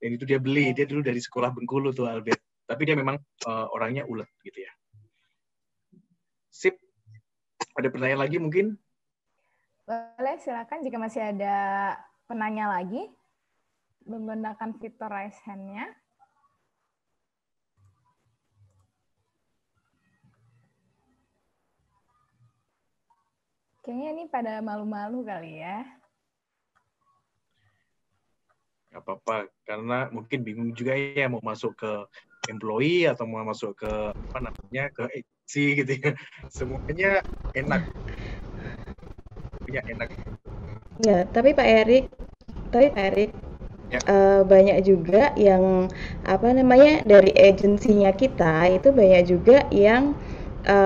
Speaker 3: Dan itu dia beli, dia dulu dari sekolah Bengkulu tuh Albert. Tapi dia memang orangnya ulet gitu ya. Sip. Ada pertanyaan lagi mungkin?
Speaker 1: Boleh, silakan jika masih ada penanya lagi. Menggunakan fitur raise hand-nya. Kayaknya ini pada malu-malu kali ya.
Speaker 3: Nggak apa-apa, karena mungkin bingung juga ya mau masuk ke employee atau mau masuk ke ke sih gitu ya. Semuanya enak. Punya enak.
Speaker 4: Ya, tapi Pak Erik,
Speaker 3: Ya.
Speaker 4: banyak juga yang apa namanya dari agensinya kita itu banyak juga yang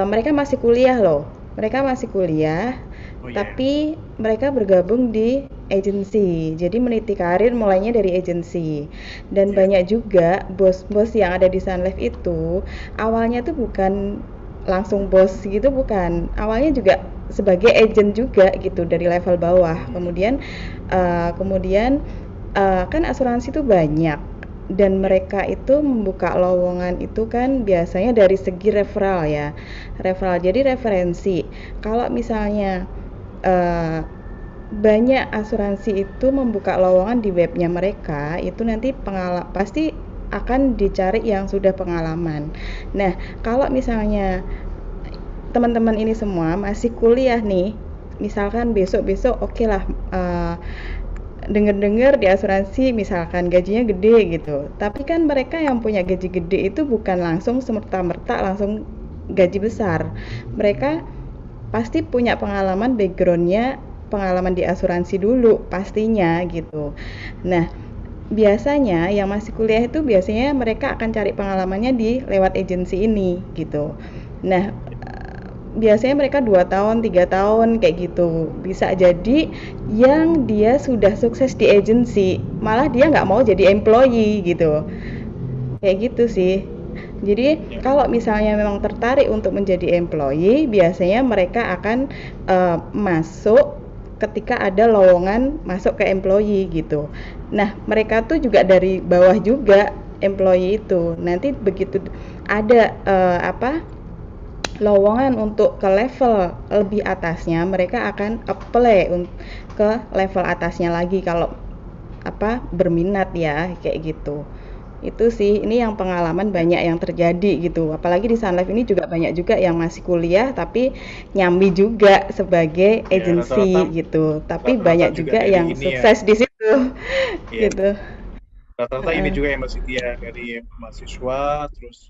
Speaker 4: mereka masih kuliah loh. Mereka masih kuliah,
Speaker 3: Oh, iya.
Speaker 4: tapi mereka bergabung di agensi. Jadi meniti karir mulainya dari agensi. Dan
Speaker 3: Iya.
Speaker 4: banyak juga bos-bos yang ada di Sunlife itu awalnya tuh bukan langsung bos gitu, bukan. Awalnya juga sebagai agent juga gitu dari level bawah. Kemudian kan asuransi itu banyak dan mereka itu membuka lowongan itu kan biasanya dari segi referral ya, referral jadi referensi. Kalau misalnya banyak asuransi itu membuka lowongan di webnya mereka, itu nanti pasti akan dicari yang sudah pengalaman. Nah, kalau misalnya teman-teman ini semua masih kuliah nih, misalkan besok-besok oke lah, dengar-dengar di asuransi misalkan gajinya gede gitu, tapi kan mereka yang punya gaji gede itu bukan langsung semerta-merta langsung gaji besar. Mereka pasti punya pengalaman, backgroundnya pengalaman di asuransi dulu pastinya gitu. Nah, biasanya yang masih kuliah itu biasanya mereka akan cari pengalamannya di lewat agensi ini gitu. Nah, biasanya mereka 2 tahun, 3 tahun kayak gitu. Bisa jadi yang dia sudah sukses di agensi, malah dia nggak mau jadi employee gitu. Kayak gitu sih. Jadi kalau misalnya memang tertarik untuk menjadi employee, biasanya mereka akan masuk ketika ada lowongan masuk ke employee gitu. Nah, mereka tuh juga dari bawah juga employee itu. Nanti begitu ada lowongan untuk ke level lebih atasnya, mereka akan apply ke level atasnya lagi kalau berminat ya, kayak gitu. Itu sih, ini yang pengalaman banyak yang terjadi gitu. Apalagi di Sunlife ini juga banyak juga yang masih kuliah tapi nyambi juga sebagai agensi gitu. Tapi
Speaker 3: rata-rata
Speaker 4: banyak juga yang sukses di situ. Gitu.
Speaker 3: Rata-rata ini juga yang Mbak Cynthia dari mahasiswa terus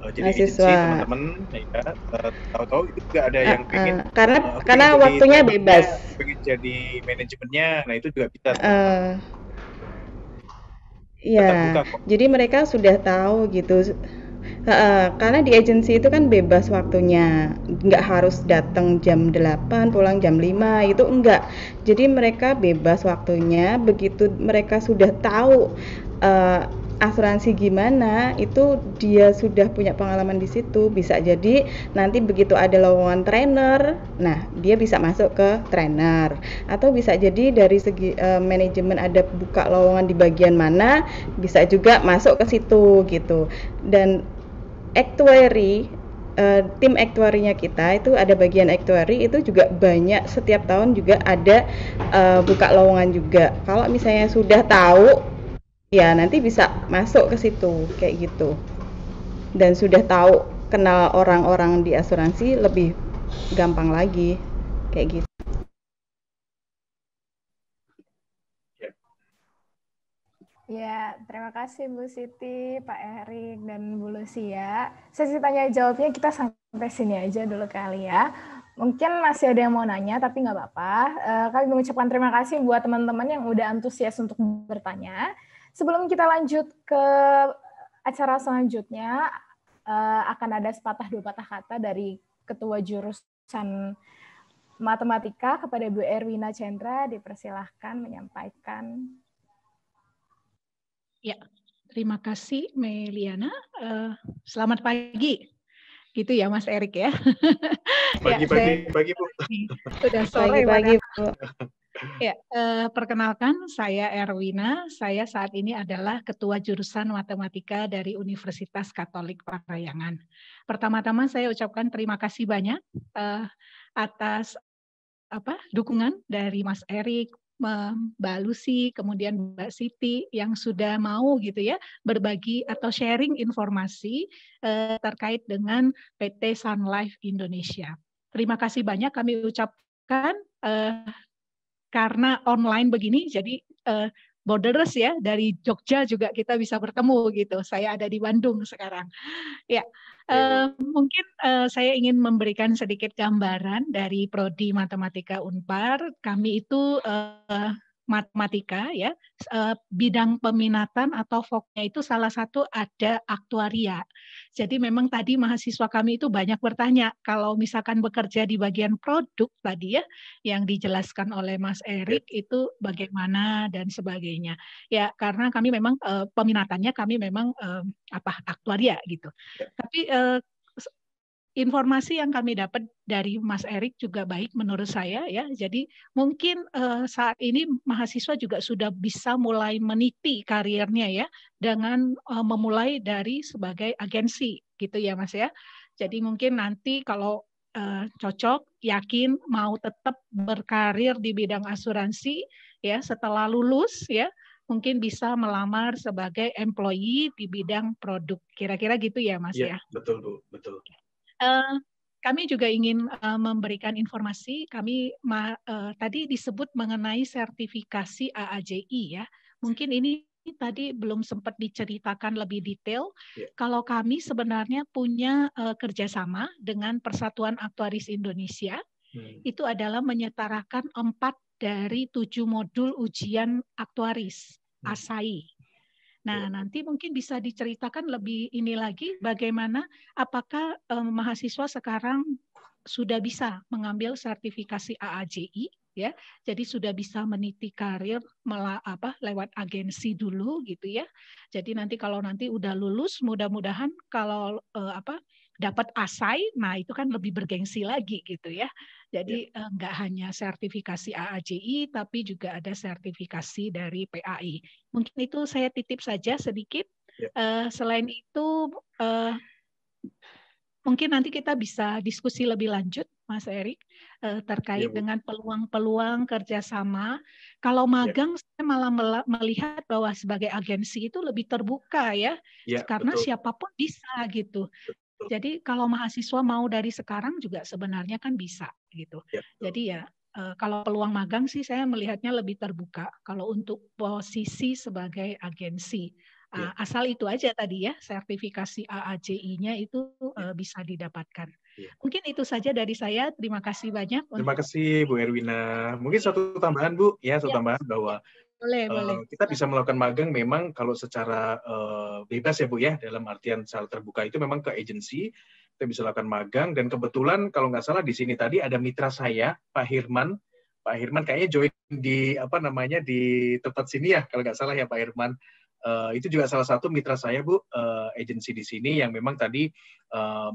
Speaker 3: jadi agensi teman-teman ya, tahu-tahu itu juga ada yang pengen
Speaker 4: karena waktunya bebas,
Speaker 3: pengen jadi manajemennya, nah itu juga bisa.
Speaker 4: Iya, jadi mereka sudah tahu gitu. Karena di agensi itu kan bebas waktunya, nggak harus datang jam 8, pulang jam 5, itu enggak. Jadi mereka bebas waktunya, begitu mereka sudah tahu asuransi gimana, itu dia sudah punya pengalaman di situ, bisa jadi nanti begitu ada lowongan trainer, nah dia bisa masuk ke trainer, atau bisa jadi dari segi manajemen ada buka lowongan di bagian mana, bisa juga masuk ke situ gitu. Dan actuary, tim actuary-nya kita itu ada bagian actuary, itu juga banyak setiap tahun juga ada buka lowongan juga. Kalau misalnya sudah tahu ya nanti bisa masuk ke situ kayak gitu. Dan sudah tahu kenal orang-orang di asuransi lebih gampang lagi kayak gitu.
Speaker 1: Ya, terima kasih Bu Siti, Pak Erik, dan Bu Lucia. Sesi tanya jawabnya kita sampai sini aja dulu kali ya. Mungkin masih ada yang mau nanya, tapi nggak apa-apa. Kami mengucapkan terima kasih buat teman-teman yang udah antusias untuk bertanya. Sebelum kita lanjut ke acara selanjutnya, akan ada sepatah dua patah kata dari Ketua Jurusan Matematika kepada Bu Erwina Chendra. Dipersilahkan menyampaikan.
Speaker 8: Ya, terima kasih Meliana. Selamat pagi. Gitu ya Mas Erik ya.
Speaker 3: Pagi Bu.
Speaker 8: Sudah sore
Speaker 4: pagi Bu.
Speaker 8: Ya, perkenalkan saya Erwina. Saya saat ini adalah Ketua Jurusan Matematika dari Universitas Katolik Parahyangan. Pertama-tama saya ucapkan terima kasih banyak atas dukungan dari Mas Erik, Mbak Lucy, kemudian Mbak Siti yang sudah mau gitu ya berbagi atau sharing informasi terkait dengan PT Sunlife Indonesia. Terima kasih banyak kami ucapkan karena online begini, jadi borderless ya, dari Jogja juga kita bisa bertemu gitu. Saya ada di Bandung sekarang. Ya, Mungkin saya ingin memberikan sedikit gambaran dari Prodi Matematika Unpar. Kami itu matematika ya, bidang peminatan atau fokusnya itu salah satu ada aktuaria. Jadi memang tadi mahasiswa kami itu banyak bertanya, kalau misalkan bekerja di bagian produk tadi ya, yang dijelaskan oleh Mas Erik itu bagaimana dan sebagainya. Ya karena kami memang peminatannya kami memang aktuaria gitu. Tapi informasi yang kami dapat dari Mas Erik juga baik menurut saya ya. Jadi mungkin saat ini mahasiswa juga sudah bisa mulai meniti karirnya ya dengan memulai dari sebagai agensi gitu ya Mas ya. Jadi mungkin nanti kalau cocok, yakin mau tetap berkarir di bidang asuransi ya setelah lulus ya mungkin bisa melamar sebagai employee di bidang produk. Kira-kira gitu ya Mas ya.
Speaker 3: Betul Bu, betul.
Speaker 8: Kami juga ingin memberikan informasi. Kami tadi disebut mengenai sertifikasi AAJI ya. Mungkin ini tadi belum sempat diceritakan lebih detail. Kalau kami sebenarnya punya kerjasama dengan Persatuan Aktuaris Indonesia. Itu adalah menyetarakan 4 dari 7 modul ujian aktuaris ASAI. Nah, nanti mungkin bisa diceritakan lebih ini lagi bagaimana apakah mahasiswa sekarang sudah bisa mengambil sertifikasi AAJI ya. Jadi sudah bisa meniti karir lewat agensi dulu gitu ya. Jadi nanti kalau nanti udah lulus mudah-mudahan kalau dapat ASAI, nah itu kan lebih bergengsi lagi gitu ya. Jadi nggak hanya sertifikasi AAJI, tapi juga ada sertifikasi dari PAI. Mungkin itu saya titip saja sedikit. Selain itu, mungkin nanti kita bisa diskusi lebih lanjut, Mas Erik, terkait dengan peluang-peluang kerjasama. Kalau magang, saya malah melihat bahwa sebagai agensi itu lebih terbuka ya, karena siapapun bisa gitu. Jadi kalau mahasiswa mau dari sekarang juga sebenarnya kan bisa gitu. Jadi ya kalau peluang magang sih saya melihatnya lebih terbuka. Kalau untuk posisi sebagai agensi, asal itu aja tadi ya sertifikasi AAJI-nya itu bisa didapatkan. Mungkin itu saja dari saya. Terima kasih banyak.
Speaker 3: Terima kasih Bu Erwina. Mungkin satu tambahan Bu, tambahan bahwa
Speaker 8: boleh.
Speaker 3: Kita bisa melakukan magang memang kalau secara bebas ya Bu ya, dalam artian secara terbuka itu memang ke agensi, kita bisa lakukan magang, dan kebetulan kalau nggak salah di sini tadi ada mitra saya, Pak Hirman. Pak Hirman kayaknya join di di tempat sini ya, kalau nggak salah ya Pak Hirman. Itu juga salah satu mitra saya Bu, agensi di sini yang memang tadi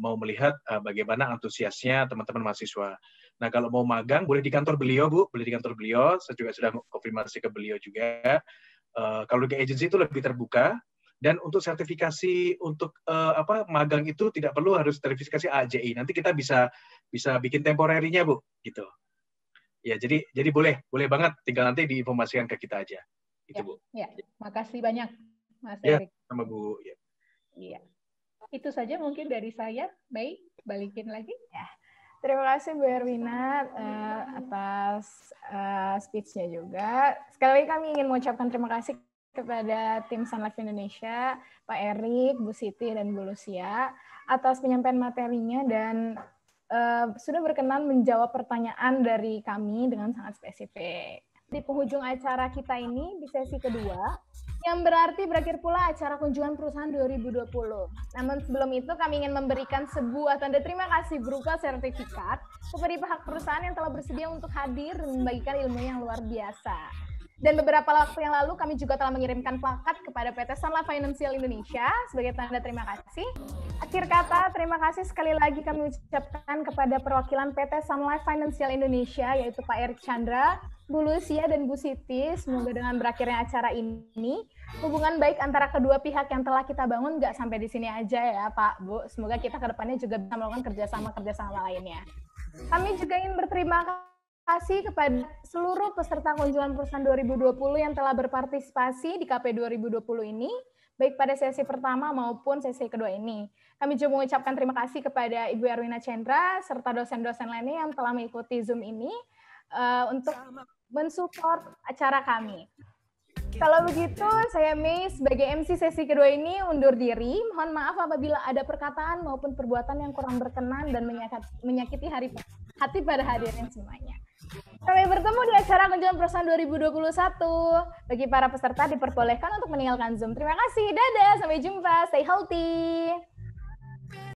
Speaker 3: mau melihat bagaimana antusiasnya teman-teman mahasiswa. Nah, kalau mau magang, boleh di kantor beliau, Bu. Boleh di kantor beliau. Saya juga sudah konfirmasi ke beliau juga. Kalau di agensi itu lebih terbuka. Dan untuk sertifikasi untuk magang itu tidak perlu harus sertifikasi AAJI. Nanti kita bisa bikin temporerinya, Bu. Gitu. Ya, jadi boleh banget. Tinggal nanti diinformasikan ke kita aja. Itu, Bu.
Speaker 8: Ya, makasih banyak, Mas Erik.
Speaker 3: Sama Bu.
Speaker 8: Iya. Itu saja mungkin dari saya. Baik, balikin lagi.
Speaker 1: Ya. Terima kasih Bu Erwina atas speech-nya juga. Sekali lagi kami ingin mengucapkan terima kasih kepada tim Sun Life Indonesia, Pak Erik, Bu Siti, dan Bu Lucia atas penyampaian materinya dan sudah berkenan menjawab pertanyaan dari kami dengan sangat spesifik. Di penghujung acara kita ini, di sesi kedua, yang berarti berakhir pula acara kunjungan perusahaan 2020. Namun sebelum itu kami ingin memberikan sebuah tanda terima kasih berupa sertifikat kepada pihak perusahaan yang telah bersedia untuk hadir dan membagikan ilmu yang luar biasa. Dan beberapa waktu yang lalu kami juga telah mengirimkan plakat kepada PT Sun Life Financial Indonesia sebagai tanda terima kasih. Akhir kata, terima kasih sekali lagi kami ucapkan kepada perwakilan PT Sun Life Financial Indonesia, yaitu Pak Erik Chandra, Bu Lucia, dan Bu Siti. Semoga dengan berakhirnya acara ini, hubungan baik antara kedua pihak yang telah kita bangun nggak sampai di sini aja ya Pak, Bu. Semoga kita ke depannya juga bisa melakukan kerjasama lainnya. Kami juga ingin berterima kasih kepada seluruh peserta kunjungan perusahaan 2020 yang telah berpartisipasi di KP 2020 ini, baik pada sesi pertama maupun sesi kedua ini. Kami juga mengucapkan terima kasih kepada Ibu Erwina Chandra, serta dosen-dosen lainnya yang telah mengikuti Zoom ini untuk mensupport acara kami. Kalau begitu, saya Mei sebagai MC sesi kedua ini undur diri. Mohon maaf apabila ada perkataan maupun perbuatan yang kurang berkenan dan menyakiti hati pada hadirin semuanya. Sampai bertemu di acara kunjungan perusahaan 2021. Bagi para peserta diperbolehkan untuk meninggalkan Zoom. Terima kasih, dadah, sampai jumpa, stay healthy.